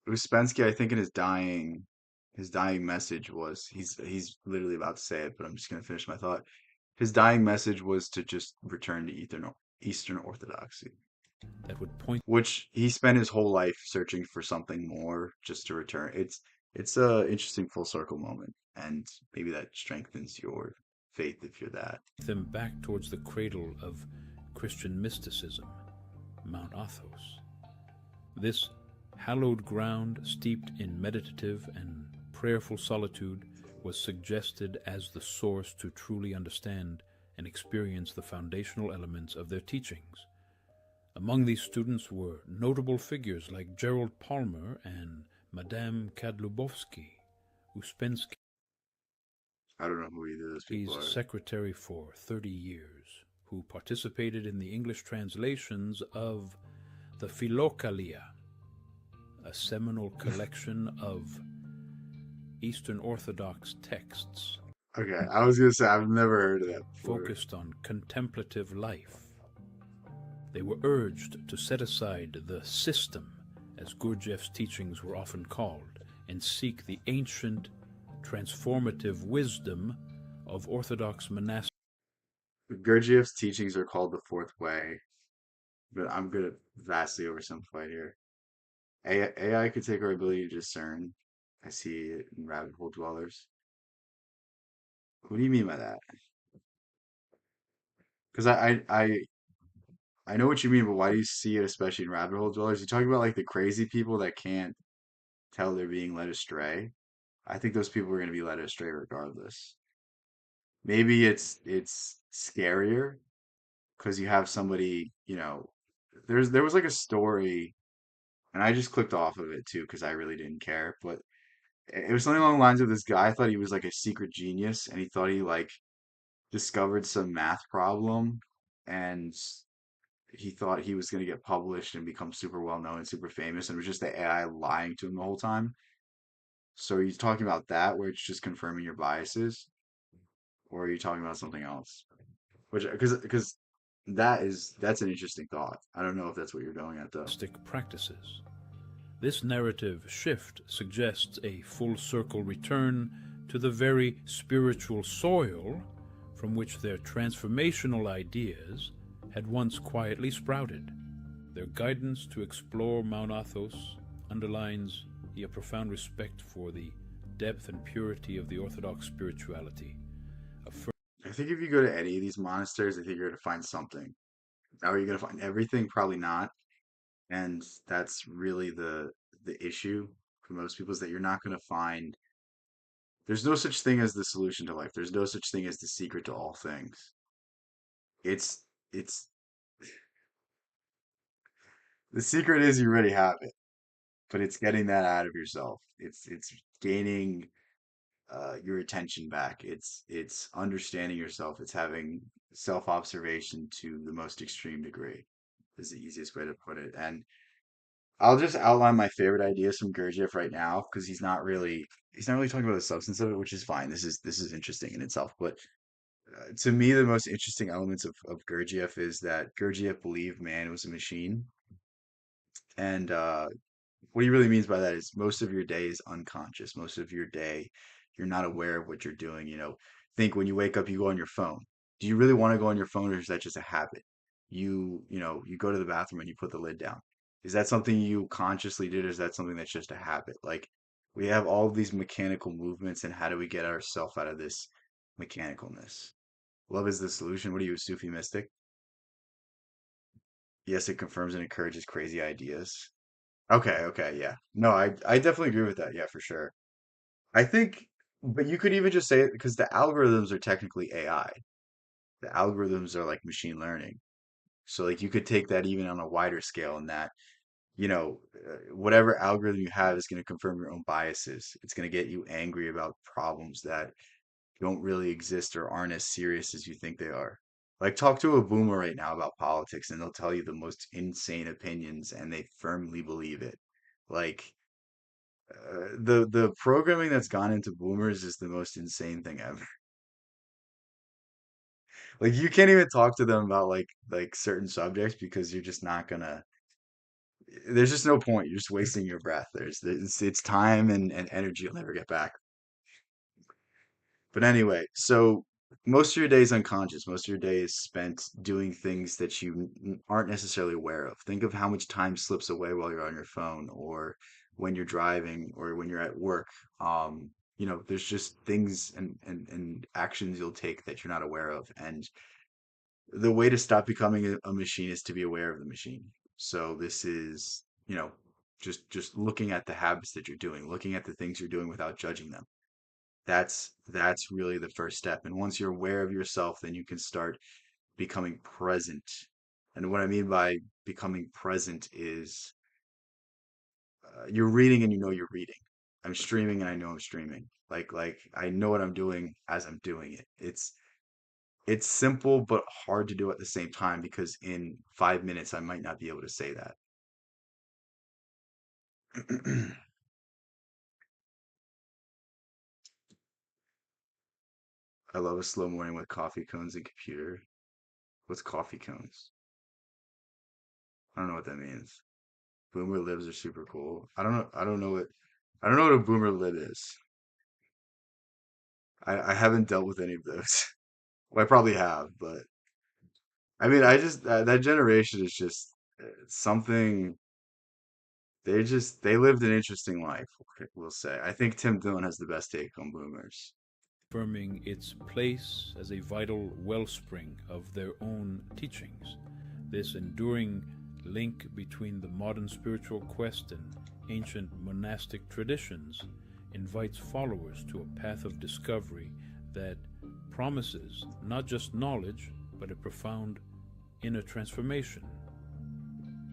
Uspensky, I think in his dying message was he's literally about to say it, but I'm just gonna finish my thought. His dying message was to just return to Eastern Orthodoxy, That would point which he spent his whole life searching for something more just to return. It's a interesting full circle moment, and maybe that strengthens your faith if you're that. them back towards the cradle of Christian mysticism, Mount Athos. This hallowed ground, steeped in meditative and prayerful solitude, was suggested as the source to truly understand and experience the foundational elements of their teachings. Among these students were notable figures like Gerald Palmer and Madame Kadlubowski, Uspensky's I don't know who either of those people are. secretary for 30 years, who participated in the English translations of the Philokalia, a seminal collection of Eastern Orthodox texts Okay, I was gonna say I've never heard of that before. focused on contemplative life. They were urged to set aside the system, as Gurdjieff's teachings were often called, and seek the ancient transformative wisdom of Orthodox monastic. Gurdjieff's teachings are called the Fourth Way, but I'm gonna vastly oversimplify here. AI could take our ability to discern. I see it in rabbit hole dwellers. What do you mean by that? Because I know what you mean, but why do you see it especially in rabbit hole dwellers? You talking about like the crazy people that can't tell they're being led astray. I think those people are going to be led astray regardless. Maybe it's scarier because you have somebody, there was like a story, and I just clicked off of it too because I really didn't care, but it was something along the lines of this guy thought he was like a secret genius, and he thought he like discovered some math problem, and he thought he was going to get published and become super well known and super famous, and it was just the AI lying to him the whole time. So are you talking about that where it's just confirming your biases, or are you talking about something else? Which because that's an interesting thought. I don't know if that's what you're going at though. Practices. This narrative shift suggests a full circle return to the very spiritual soil from which their transformational ideas had once quietly sprouted. Their guidance to explore Mount Athos underlines a profound respect for the depth and purity of the Orthodox spirituality. I think if you go to any of these monasteries, I think you're going to find something. Now, are you going to find everything? Probably not. And that's really the issue for most people is that you're not going to find. There's no such thing as the solution to life. There's no such thing as the secret to all things. It's the secret is you already have it, but it's getting that out of yourself. It's gaining your attention back. It's understanding yourself. It's having self-observation to the most extreme degree is the easiest way to put it. And I'll just outline my favorite ideas from Gurdjieff right now because he's not really talking about the substance of it, which is fine. This is interesting in itself. But to me, the most interesting elements of Gurdjieff is that Gurdjieff believed man was a machine, and what he really means by that is most of your day is unconscious. Most of your day, you're not aware of what you're doing. think when you wake up, you go on your phone. Do you really want to go on your phone, or is that just a habit? You go to the bathroom and you put the lid down. Is that something you consciously did, or is that something that's just a habit? Like we have all these mechanical movements, and how do we get ourselves out of this mechanicalness? Love is the solution. What are you, a Sufi mystic? Yes, it confirms and encourages crazy ideas. Okay, okay, yeah. No, I definitely agree with that. Yeah, for sure. I think, but you could even just say it because the algorithms are technically AI. The algorithms are like machine learning. So like you could take that even on a wider scale, and that, whatever algorithm you have is going to confirm your own biases. It's going to get you angry about problems that don't really exist or aren't as serious as you think they are. Like talk to a boomer right now about politics and they'll tell you the most insane opinions and they firmly believe it. Like the programming that's gone into boomers is the most insane thing ever. Like you can't even talk to them about like certain subjects because you're just not gonna there's just no point. You're just wasting your breath. It's time and energy you'll never get back. But anyway, so most of your day is unconscious. Most of your day is spent doing things that you aren't necessarily aware of. Think of how much time slips away while you're on your phone or when you're driving or when you're at work. There's just things and actions you'll take that you're not aware of. And the way to stop becoming a machine is to be aware of the machine. So this is, just looking at the habits that you're doing, looking at the things you're doing without judging them. That's really the first step. And once you're aware of yourself, then you can start becoming present. And what I mean by becoming present is you're reading and you know you're reading. I'm streaming and I know I'm streaming. Like I know what I'm doing as I'm doing it. It's simple but hard to do at the same time because in 5 minutes I might not be able to say that. I love a slow morning with coffee cones and computer. What's coffee cones? I don't know what that means. Boomer libs are super cool. I don't know. I don't know what a boomer lib is. I haven't dealt with any of those. Well, I probably have, but I mean, I just that generation is just something. They lived an interesting life, we'll say. I think Tim Dillon has the best take on boomers. Affirming its place as a vital wellspring of their own teachings. This enduring link between the modern spiritual quest and ancient monastic traditions invites followers to a path of discovery that promises not just knowledge, but a profound inner transformation.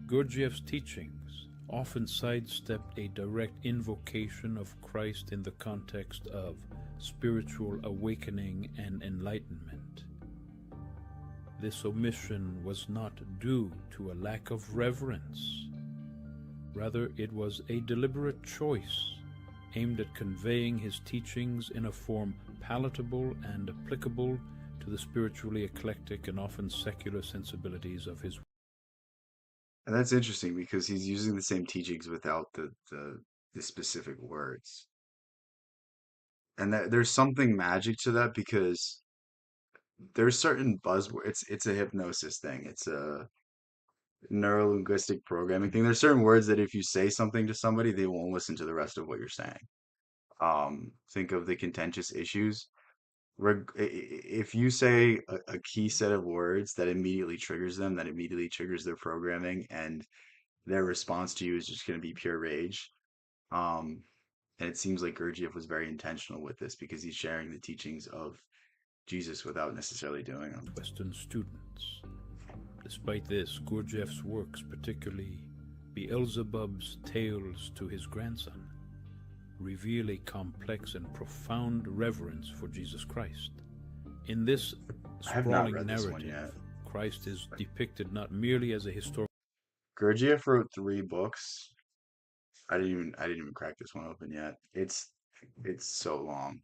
Gurdjieff's teachings often sidestepped a direct invocation of Christ in the context of spiritual awakening and enlightenment. This omission was not due to a lack of reverence. Rather, it was a deliberate choice aimed at conveying his teachings in a form palatable and applicable to the spiritually eclectic and often secular sensibilities of his. And that's interesting because he's using the same teachings without the specific words. And that there's something magic to that because there's certain buzzwords. It's a hypnosis thing. It's a neurolinguistic programming thing. There's certain words that if you say something to somebody, they won't listen to the rest of what you're saying. Think of the contentious issues. If you say a key set of words that immediately triggers them, that immediately triggers their programming, and their response to you is just going to be pure rage. Um, and it seems like Gurdjieff was very intentional with this because he's sharing the teachings of Jesus without necessarily doing them. Western students. Despite this, Gurdjieff's works, particularly Beelzebub's Tales to His Grandson, reveal a complex and profound reverence for Jesus Christ. In this I have not sprawling read this one narrative, yet. Christ is depicted not merely as a historical Gurdjieff wrote 3 books. I didn't even crack this one open yet. It's so long.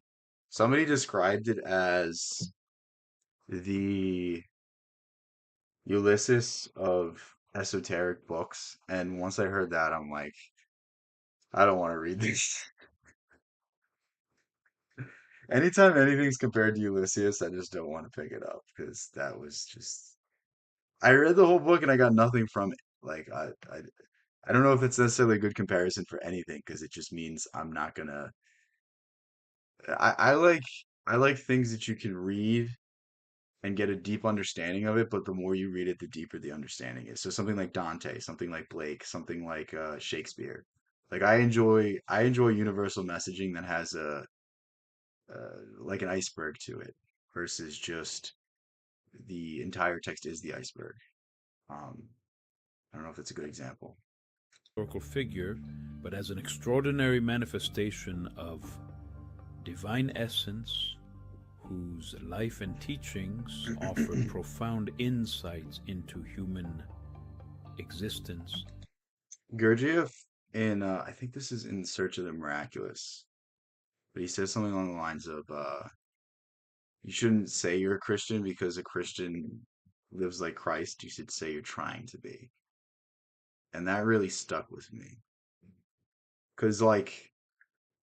Somebody described it as the Ulysses of esoteric books, and once I heard that, I'm like, I don't want to read this. Anytime anything's compared to Ulysses, I just don't want to pick it up because that was just. I read the whole book and I got nothing from it. Like I don't know if it's necessarily a good comparison for anything because it just means I'm not gonna. I like things that you can read and get a deep understanding of it, but the more you read it, the deeper the understanding is. So something like Dante, something like Blake, something like Shakespeare. Like I enjoy universal messaging that has a like an iceberg to it versus just the entire text is the iceberg. Um, I don't know if that's a good example. Historical figure, but as an extraordinary manifestation of divine essence whose life and teachings offered profound insights into human existence. Gurdjieff in I think this is In Search of the Miraculous, but he says something along the lines of you shouldn't say you're a Christian because a Christian lives like Christ. You should say you're trying to be. And that really stuck with me. Because, like,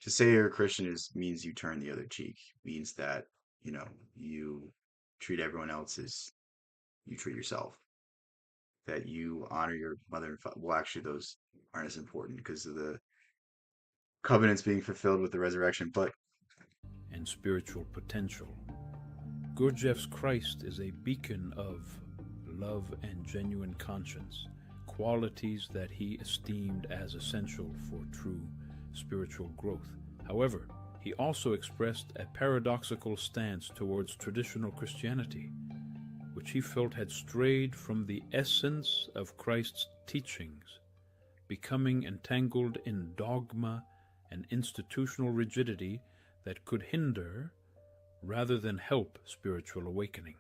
to say you're a Christian is means you turn the other cheek, means that, you treat everyone else as you treat yourself, that you honor your mother and father. Well, actually, those aren't as important because of the covenants being fulfilled with the resurrection. But And spiritual potential. Gurdjieff's Christ is a beacon of love and genuine conscience, qualities that he esteemed as essential for true spiritual growth. However, he also expressed a paradoxical stance towards traditional Christianity, which he felt had strayed from the essence of Christ's teachings, becoming entangled in dogma and institutional rigidity that could hinder rather than help spiritual awakening.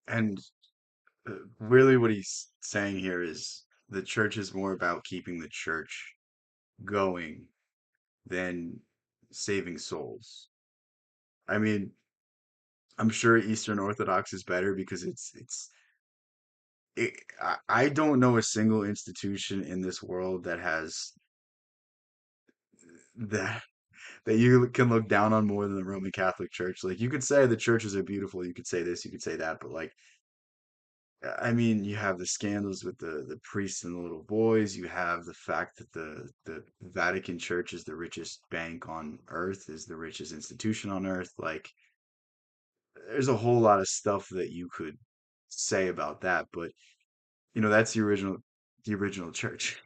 and really, what he's saying here is the church is more about keeping the church going than saving souls. I mean, I'm sure Eastern Orthodox is better because I don't know a single institution in this world that has that that you can look down on more than the Roman Catholic Church. Like you could say the churches are beautiful, you could say this, you could say that, but like I mean, you have the scandals with the priests and the little boys. You have the fact that the Vatican Church is the richest bank on earth, is the richest institution on earth. Like, there's a whole lot of stuff that you could say about that, but that's the original church.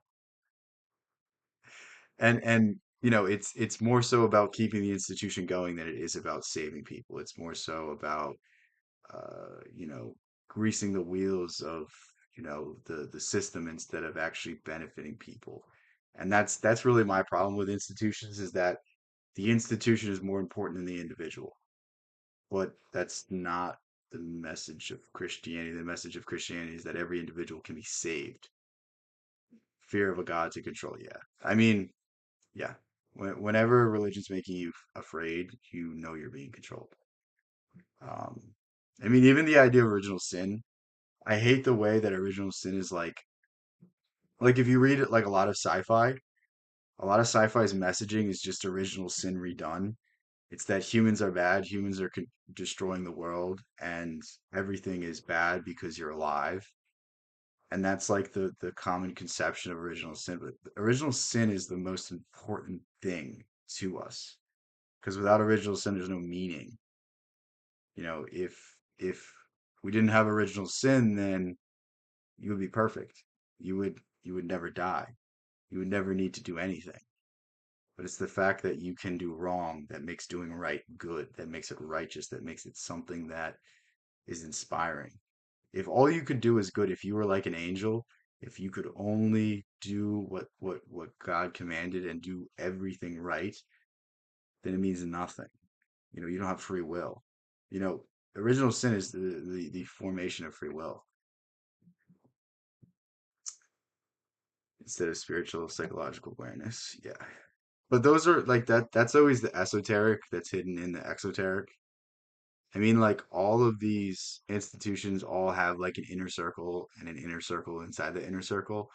And it's more so about keeping the institution going than it is about saving people. It's more so about uh, you know, greasing the wheels of, the system instead of actually benefiting people. And that's really my problem with institutions is that the institution is more important than the individual. But that's not the message of Christianity. The message of Christianity is that every individual can be saved. Fear of a God to control. Yeah. I mean, yeah. Whenever religion's making you afraid, you know you're being controlled. Um, I mean, even the idea of original sin, I hate the way that original sin is like if you read it like a lot of sci-fi's messaging is just original sin redone. It's that humans are bad, humans are destroying the world, and everything is bad because you're alive. And that's like the common conception of original sin. But original sin is the most important thing to us because without original sin, there's no meaning. If we didn't have original sin, then you would be perfect. You would never die. You would never need to do anything. But it's the fact that you can do wrong that makes doing right good, that makes it righteous, that makes it something that is inspiring. If all you could do is good, if you were like an angel, if you could only do what God commanded and do everything right, then it means nothing. You don't have free will. You know, original sin is the formation of free will instead of spiritual psychological awareness. Yeah. But those are like that's always the esoteric that's hidden in the exoteric. I mean, like all of these institutions all have like an inner circle and an inner circle inside the inner circle.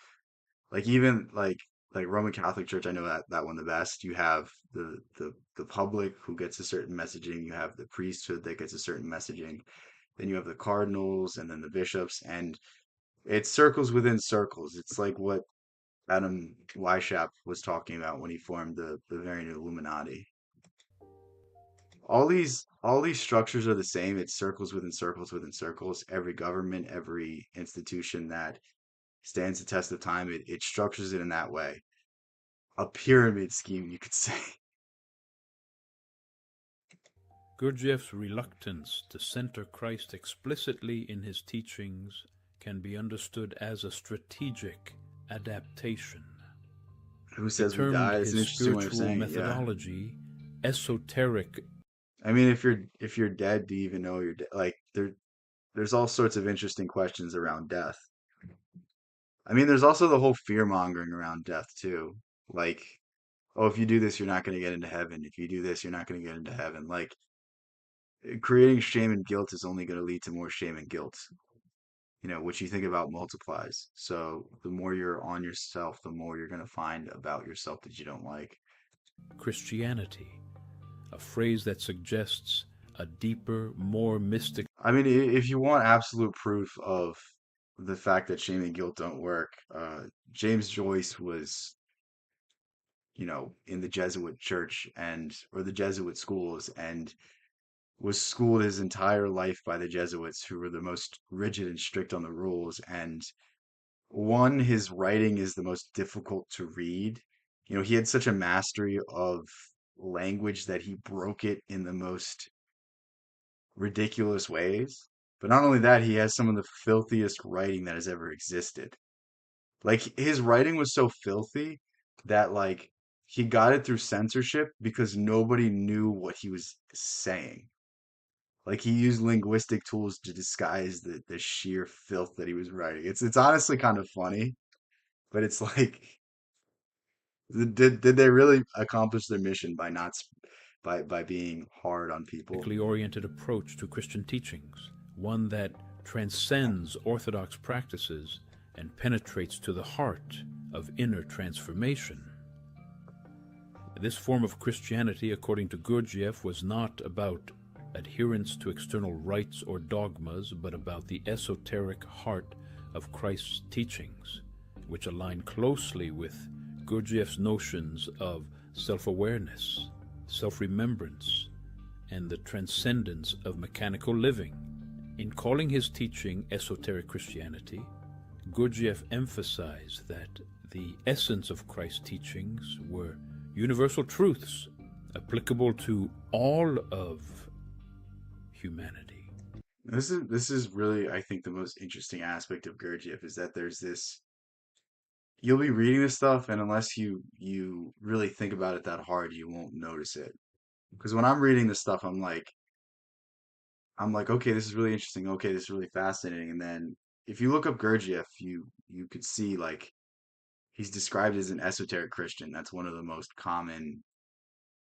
Like even like like Roman Catholic Church, I know that one the best. You have the public who gets a certain messaging. You have the priesthood that gets a certain messaging. Then you have the cardinals and then the bishops, and it's circles within circles. It's like what Adam Weishaupt was talking about when he formed the Bavarian Illuminati. All these structures are the same. It's circles within circles within circles. Every government, every institution that stands the test of time, it structures it in that way. A pyramid scheme, you could say. Gurdjieff's reluctance to center Christ explicitly in his teachings can be understood as a strategic adaptation. Who He says we termed die? It's an his interesting way of spiritual saying it, yeah. methodology esoteric. I mean, if you're dead, do you even know you're dead? Like there's all sorts of interesting questions around death. I mean, there's also the whole fear mongering around death too. Like, oh, if you do this, you're not going to get into heaven. If you do this, you're not going to get into heaven. Like, creating shame and guilt is only going to lead to more shame and guilt, which you think about multiplies. So the more you're on yourself, the more you're going to find about yourself that you don't like. Christianity, a phrase that suggests a deeper, more mystic. I mean, if you want absolute proof of the fact that shame and guilt don't work, James Joyce was, in the Jesuit church or the Jesuit schools, and was schooled his entire life by the Jesuits, who were the most rigid and strict on the rules. And his writing is the most difficult to read. He had such a mastery of language that he broke it in the most ridiculous ways. But not only that, he has some of the filthiest writing that has ever existed. Like his writing was so filthy that like he got it through censorship because nobody knew what he was saying. Like he used linguistic tools to disguise the sheer filth that he was writing. It's honestly kind of funny, but it's like did they really accomplish their mission by not by being hard on people? Oriented approach to Christian teachings, one that transcends orthodox practices and penetrates to the heart of inner transformation. This form of Christianity, according to Gurdjieff, was not about adherence to external rites or dogmas, but about the esoteric heart of Christ's teachings, which align closely with Gurdjieff's notions of self-awareness, self-remembrance, and the transcendence of mechanical living. In calling his teaching esoteric Christianity, Gurdjieff emphasized that the essence of Christ's teachings were universal truths applicable to all of humanity. This is really, I think, the most interesting aspect of Gurdjieff is that there's this. You'll be reading this stuff, and unless you really think about it that hard, you won't notice it. Because when I'm reading this stuff, I'm like, okay, this is really interesting. Okay, this is really fascinating. And then if you look up Gurdjieff, you could see like he's described as an esoteric Christian. That's one of the most common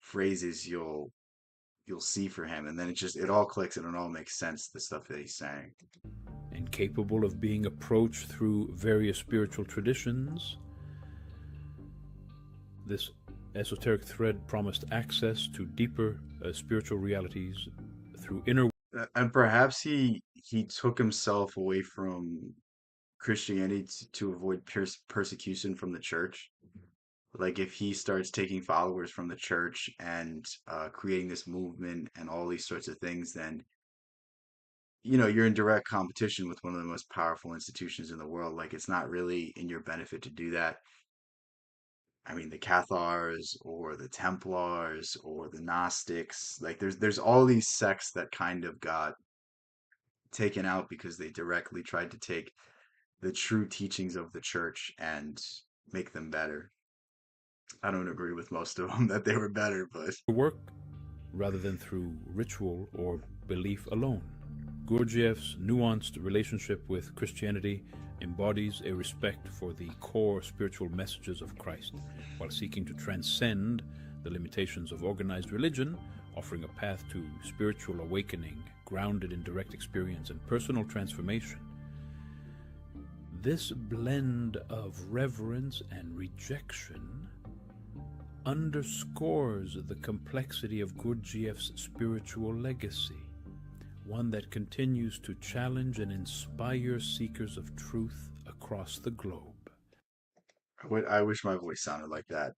phrases you'll see for him. And then it all clicks and it all makes sense, the stuff that he's saying. And capable of being approached through various spiritual traditions, this esoteric thread promised access to deeper spiritual realities through inner. And perhaps he took himself away from Christianity to avoid persecution from the church. Like if he starts taking followers from the church and creating this movement and all these sorts of things, then you're in direct competition with one of the most powerful institutions in the world. Like it's not really in your benefit to do that. I mean, the Cathars or the Templars or the Gnostics, like there's all these sects that kind of got taken out because they directly tried to take the true teachings of the church and make them better. I don't agree with most of them that they were better, but Work rather than through ritual or belief alone. Gurdjieff's nuanced relationship with Christianity embodies a respect for the core spiritual messages of Christ, while seeking to transcend the limitations of organized religion, offering a path to spiritual awakening grounded in direct experience and personal transformation. This blend of reverence and rejection underscores the complexity of Gurdjieff's spiritual legacy, one that continues to challenge and inspire seekers of truth across the globe. I wish my voice sounded like that.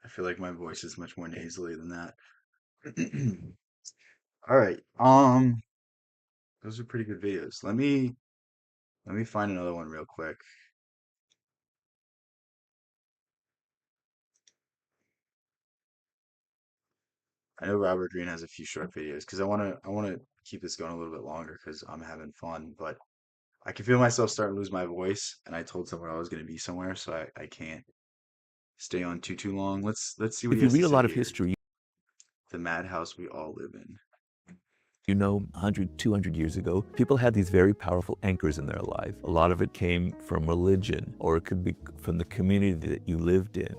I feel like my voice is much more nasally than that. All right. Those are pretty good videos. Let me find another one real quick. I know Robert Greene has a few short videos because I wanna keep this going a little bit longer because I'm having fun, but I can feel myself starting to lose my voice, and I told someone I was gonna be somewhere, so I can't stay on too long. Let's see what If he you has to read a say lot of here. history, The madhouse we all live in. you know, 100, 200 years ago, people had these very powerful anchors in their life. A lot of it came from religion, or it could be from the community that you lived in.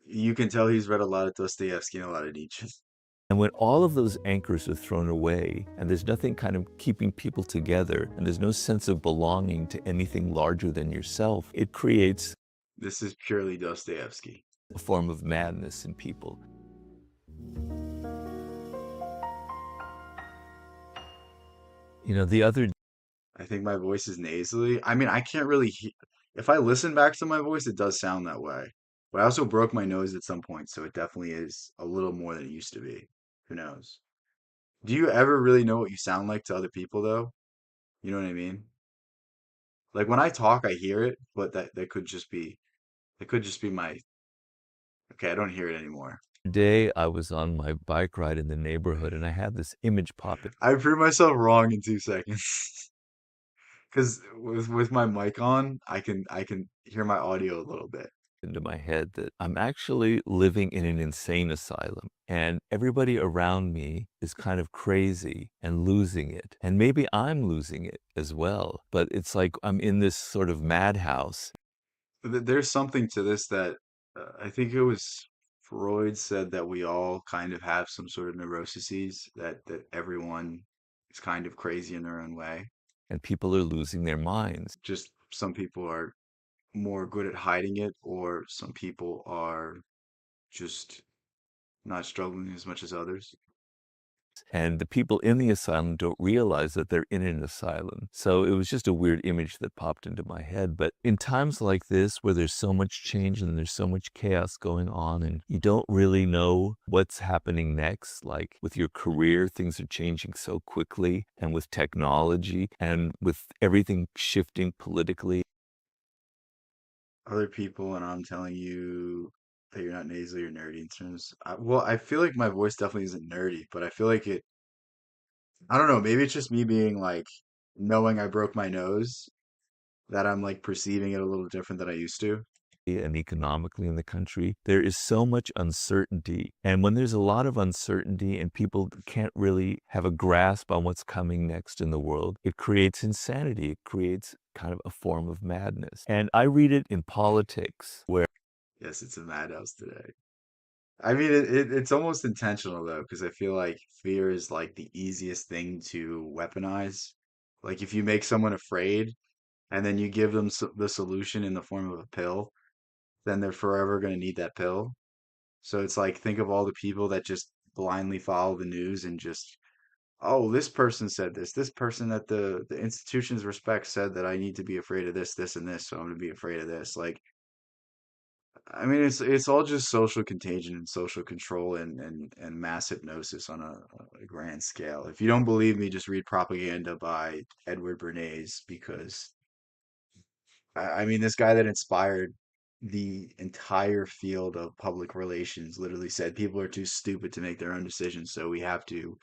You can tell he's read a lot of Dostoevsky and a lot of Nietzsche. And when all of those anchors are thrown away, and there's nothing kind of keeping people together, and there's no sense of belonging to anything larger than yourself, it creates This is purely Dostoevsky. a form of madness in people. You know, the other I think my voice is nasally. I mean, I can't really if I listen back to my voice, it does sound that way. But I also broke my nose at some point, so it definitely is a little more than it used to be. Who knows? Do you ever really know what you sound like to other people, though? You know what I mean? Like when I talk, I hear it, but that could just be my, okay, I don't hear it anymore. day I was on my bike ride in the neighborhood, and I had this image pop I proved myself wrong in 2 seconds. Because with my mic on, I can hear my audio a little bit. into my head that I'm actually living in an insane asylum, and everybody around me is kind of crazy and losing it. And maybe I'm losing it as well, but it's like I'm in this sort of madhouse. There's something to this that I think it was Freud said that we all kind of have some sort of neuroses, that everyone is kind of crazy in their own way. And people are losing their minds. Just some people are more good at hiding it, or some people are just not struggling as much as others. And the people in the asylum don't realize that they're in an asylum. So it was just a weird image that popped into my head. But in times like this, where there's so much change and there's so much chaos going on, and you don't really know what's happening next, like with your career, things are changing so quickly, and with technology, and with everything shifting politically. Other people, and I'm telling you that you're not nasally or nerdy in terms. Well, I feel like my voice definitely isn't nerdy, but I feel like it. I don't know. Maybe it's just me being like knowing I broke my nose that I'm like perceiving it a little different than I used to. And economically in the country, there is so much uncertainty. And when there's a lot of uncertainty and people can't really have a grasp on what's coming next in the world, it creates insanity. It creates kind of a form of madness. And I read it in politics where Yes, it's a madhouse today. I mean, it's almost intentional though, because I feel like fear is like the easiest thing to weaponize. Like if you make someone afraid and then you give them the solution in the form of a pill, then they're forever going to need that pill. So it's like, think of all the people that just blindly follow the news and just, oh, this person said this. This person that the institutions respect said that I need to be afraid of this, this, and this, so I'm going to be afraid of this. Like, I mean, it's all just social contagion and social control and mass hypnosis on a grand scale. If you don't believe me, just read Propaganda by Edward Bernays, because I mean, this guy that inspired the entire field of public relations literally said people are too stupid to make their own decisions, so we have to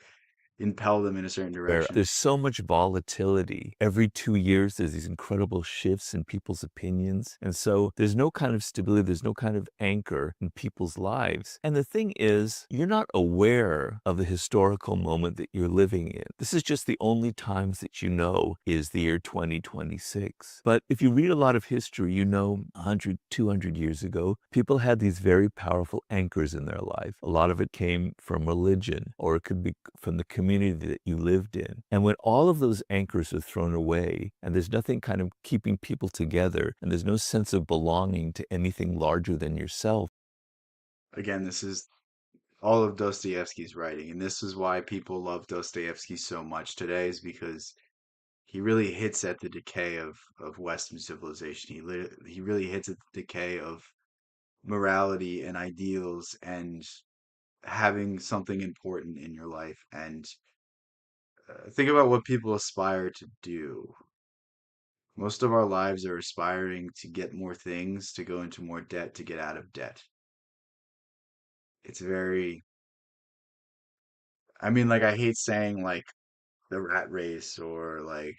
impel them in a certain direction. there's so much volatility. Every 2 years, there's these incredible shifts in people's opinions. And so there's no kind of stability, there's no kind of anchor in people's lives. And the thing is, you're not aware of the historical moment that you're living in. This is just the only times that you know is the year 2026. But if you read a lot of history, you know 100, 200 years ago, people had these very powerful anchors in their life. A lot of it came from religion, or it could be from the community community that you lived in. And when all of those anchors are thrown away and there's nothing kind of keeping people together and there's no sense of belonging to anything larger than yourself, Again, this is all of Dostoevsky's writing, and this is why people love Dostoevsky so much today, is because he really hits at the decay of Western civilization. He really hits at the decay of morality and ideals and having something important in your life. And think about what people aspire to do. Most of our lives are aspiring to get more things, to go into more debt, to get out of debt. It's very, I mean, like, I hate saying like the rat race or like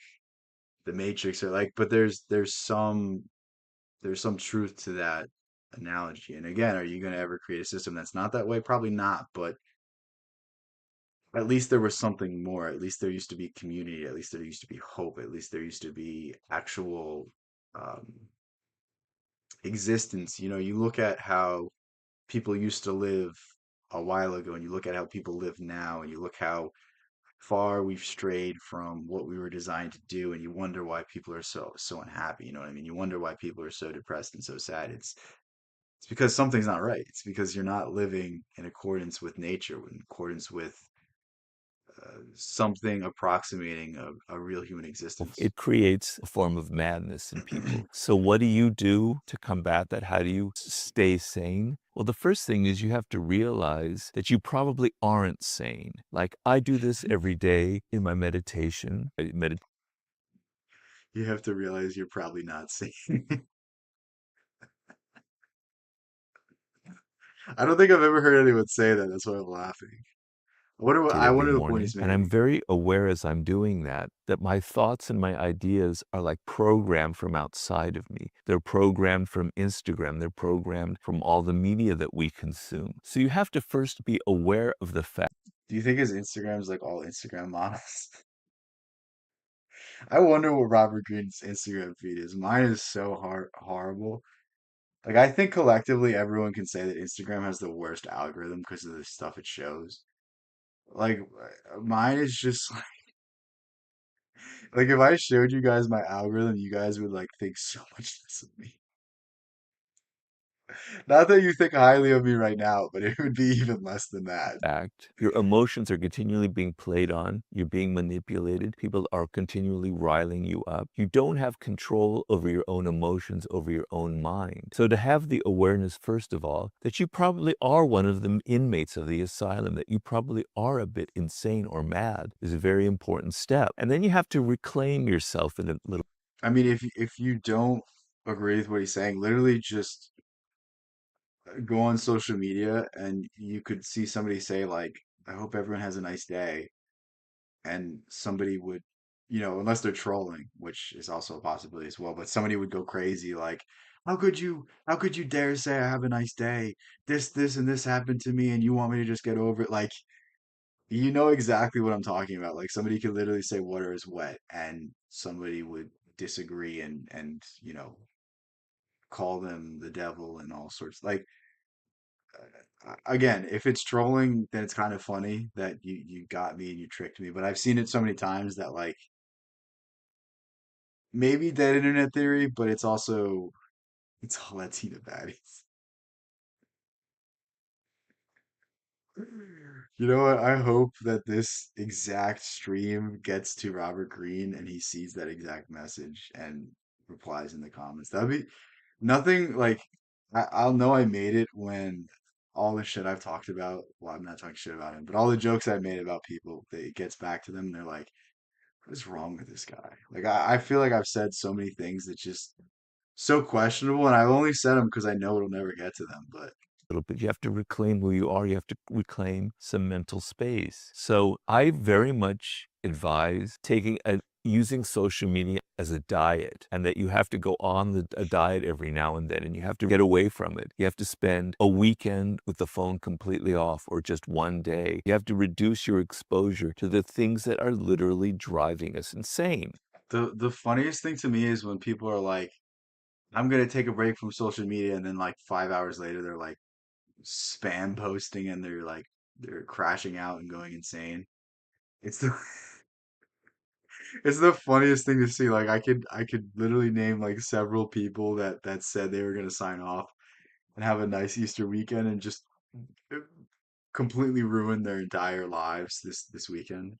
the Matrix or like, but there's some truth to that analogy. And again, are you going to ever create a system that's not that way? Probably not, but at least there was something more. At least there used to be community. At least there used to be hope. At least there used to be actual um, existence. You look at how people used to live a while ago, and you look at how people live now, and you look how far we've strayed from what we were designed to do, and you wonder why people are so unhappy. You know what I mean? You wonder why people are so depressed and so sad. It's because something's not right. It's because you're not living in accordance with nature, in accordance with something approximating a real human existence. it creates a form of madness in people. So what do you do to combat that? How do you stay sane? Well, the first thing is you have to realize that you probably aren't sane. Like I do this every day in my meditation. I meditate You have to realize you're probably not sane. I don't think I've ever heard anyone say that. That's why I'm laughing. I every wonder the point morning. he's And I'm making. very aware as I'm doing that my thoughts and my ideas are like programmed from outside of me. They're programmed from Instagram. They're programmed from all the media that we consume. So you have to first be aware of the fact. Do you think his Instagram's like all Instagram models? I wonder what Robert Greene's Instagram feed is. Mine is so horrible. Like, I think collectively everyone can say that Instagram has the worst algorithm because of the stuff it shows. Like, mine is just like if I showed you guys my algorithm, you guys would like think so much less of me. Not that you think highly of me right now, but it would be even less than that. Act. Your emotions are continually being played on. You're being manipulated. People are continually riling you up. You don't have control over your own emotions, over your own mind. So to have the awareness, first of all, that you probably are one of the inmates of the asylum, that you probably are a bit insane or mad is a very important step. And then you have to reclaim yourself in a little. I mean, if you don't agree with what he's saying, literally just go on social media and you could see somebody say like, "I hope everyone has a nice day," and somebody would, unless they're trolling, which is also a possibility as well, but somebody would go crazy like, how could you dare say I have a nice day? This and this happened to me and you want me to just get over it? Like, you know exactly what I'm talking about. Like somebody could literally say water is wet and somebody would disagree and call them the devil and all sorts. Like, again, if it's trolling, then it's kind of funny that you got me and you tricked me. But I've seen it so many times that like maybe dead internet theory, but it's all Latina baddies. You know what? I hope that this exact stream gets to Robert Greene and he sees that exact message and replies in the comments. That'd be nothing like I'll know I made it when all the shit I've talked about, well, I'm not talking shit about him, but all the jokes I've made about people, it gets back to them and they're like, what is wrong with this guy? Like I feel like I've said so many things that just so questionable, and I've only said them because I know it'll never get to them. But Little bit. You have to reclaim who you are. You have to reclaim some mental space. So I very much advise using social media as a diet, and that you have to go on a diet every now and then, and you have to get away from it. You have to spend a weekend with the phone completely off, or just one day. You have to reduce your exposure to the things that are literally driving us insane. the funniest thing to me is when people are like, "I'm gonna take a break from social media," and then like 5 hours later, they're like spam posting and they're crashing out and going insane. It's the it's the funniest thing to see. Like I could literally name like several people that said they were gonna sign off and have a nice Easter weekend and just uh, completely ruin their entire lives this weekend.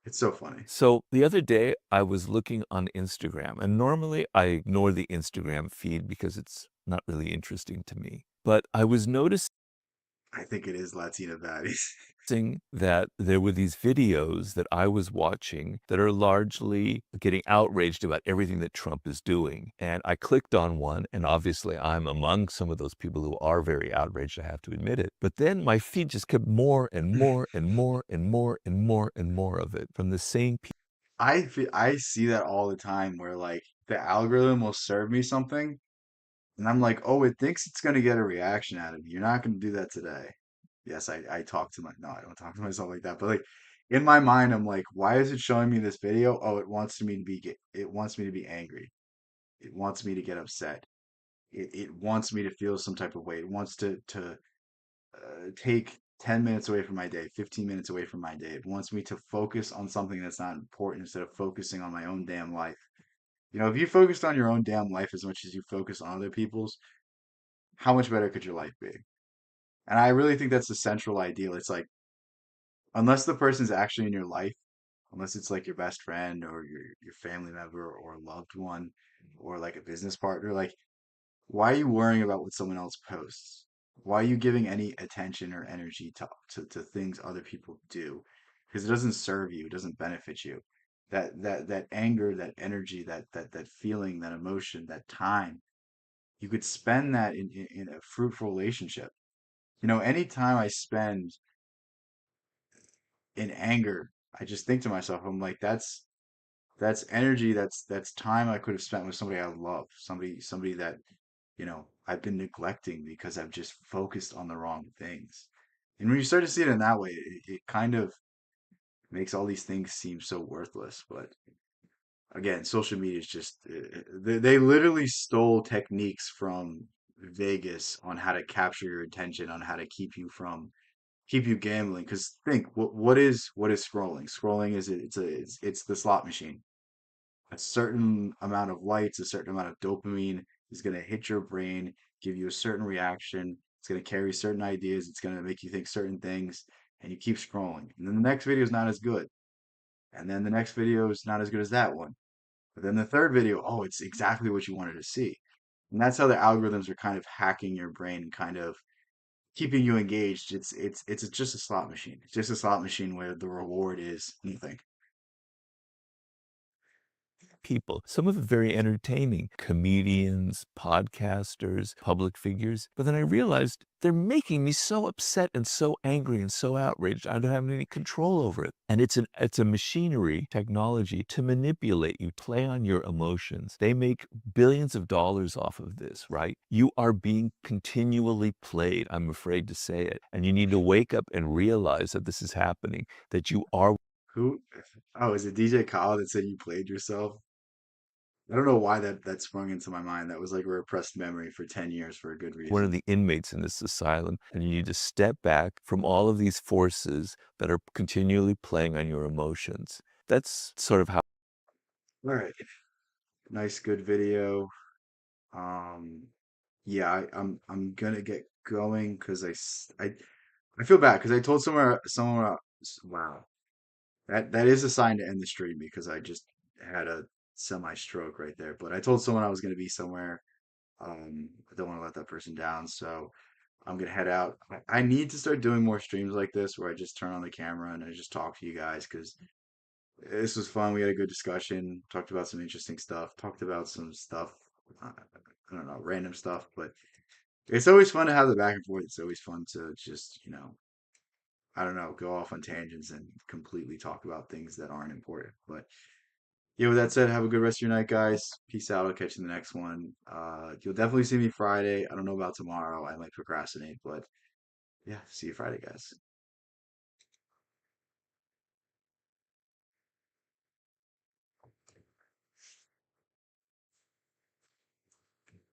It's so funny. So the other day, I was looking on Instagram, and normally I ignore the Instagram feed because it's not really interesting to me. But I was noticing I think it is Latina baddies. that there were these videos that I was watching that are largely getting outraged about everything that Trump is doing. And I clicked on one, and obviously I'm among some of those people who are very outraged, I have to admit it. But then my feed just kept more and more and more and more and more and more of it from the same people. I see that all the time where like the algorithm will serve me something and I'm like, oh, it thinks it's gonna get a reaction out of you. You're not gonna do that today. Yes, I talk to my no, I don't talk to myself like that, but like in my mind, I'm like, why is it showing me this video? Oh, it wants me to be angry. It wants me to get upset. It wants me to feel some type of way. It wants to take 10 minutes away from my day, 15 minutes away from my day. It wants me to focus on something that's not important instead of focusing on my own damn life. You know, if you focused on your own damn life as much as you focus on other people's, how much better could your life be? And I really think that's the central ideal. It's like, unless the person's actually in your life, unless it's like your best friend or your family member or a loved one or like a business partner, like why are you worrying about what someone else posts? Why are you giving any attention or energy to things other people do? Because it doesn't serve you, it doesn't benefit you. That anger, that energy, that feeling, that emotion, that time, you could spend that in a fruitful relationship. You know, any time I spend in anger, I just think to myself, I'm like, that's energy, that's time I could have spent with somebody I love, somebody that I've been neglecting because I've just focused on the wrong things. And when you start to see it in that way, it kind of makes all these things seem so worthless. But again, social media is just, they literally stole techniques from Vegas on how to capture your attention, on how to keep you gambling. Because think, what is scrolling? Scrolling is it's the slot machine. A certain amount of lights, a certain amount of dopamine is going to hit your brain, give you a certain reaction. It's going to carry certain ideas. It's going to make you think certain things, and you keep scrolling. And then the next video is not as good. And then the next video is not as good as that one. But then the third video, oh, it's exactly what you wanted to see. And that's how the algorithms are kind of hacking your brain and kind of keeping you engaged. It's just a slot machine. It's just a slot machine where the reward is nothing. People, some of it very entertaining, comedians, podcasters, public figures. But then I realized they're making me so upset and so angry and so outraged. I don't have any control over it. And it's a machinery technology to manipulate you, play on your emotions. They make billions of dollars off of this, right? You are being continually played. I'm afraid to say it. And you need to wake up and realize that this is happening, that you are Who? Oh, is it DJ Khaled that said you played yourself? I don't know why that sprung into my mind. That was like a repressed memory for 10 years for a good one of reason. the inmates in this asylum, and you need to step back from all of these forces that are continually playing on your emotions. That's sort of how All right. Nice, good video. Um, yeah, I'm gonna get going because I feel bad because I told someone wow, that is a sign to end the stream because I just had a semi stroke right there. But I told someone I was gonna be somewhere. I don't want to let that person down, so I'm gonna head out. I need to start doing more streams like this where I just turn on the camera and I just talk to you guys because this was fun. We had a good discussion, talked about some interesting stuff, talked about some stuff, I don't know, random stuff, but it's always fun to have the back and forth. It's always fun to just, I don't know, go off on tangents and completely talk about things that aren't important. But yeah, with that said, have a good rest of your night, guys. Peace out. I'll catch you in the next one. You'll definitely see me Friday. I don't know about tomorrow. I might procrastinate, but yeah, see you Friday, guys.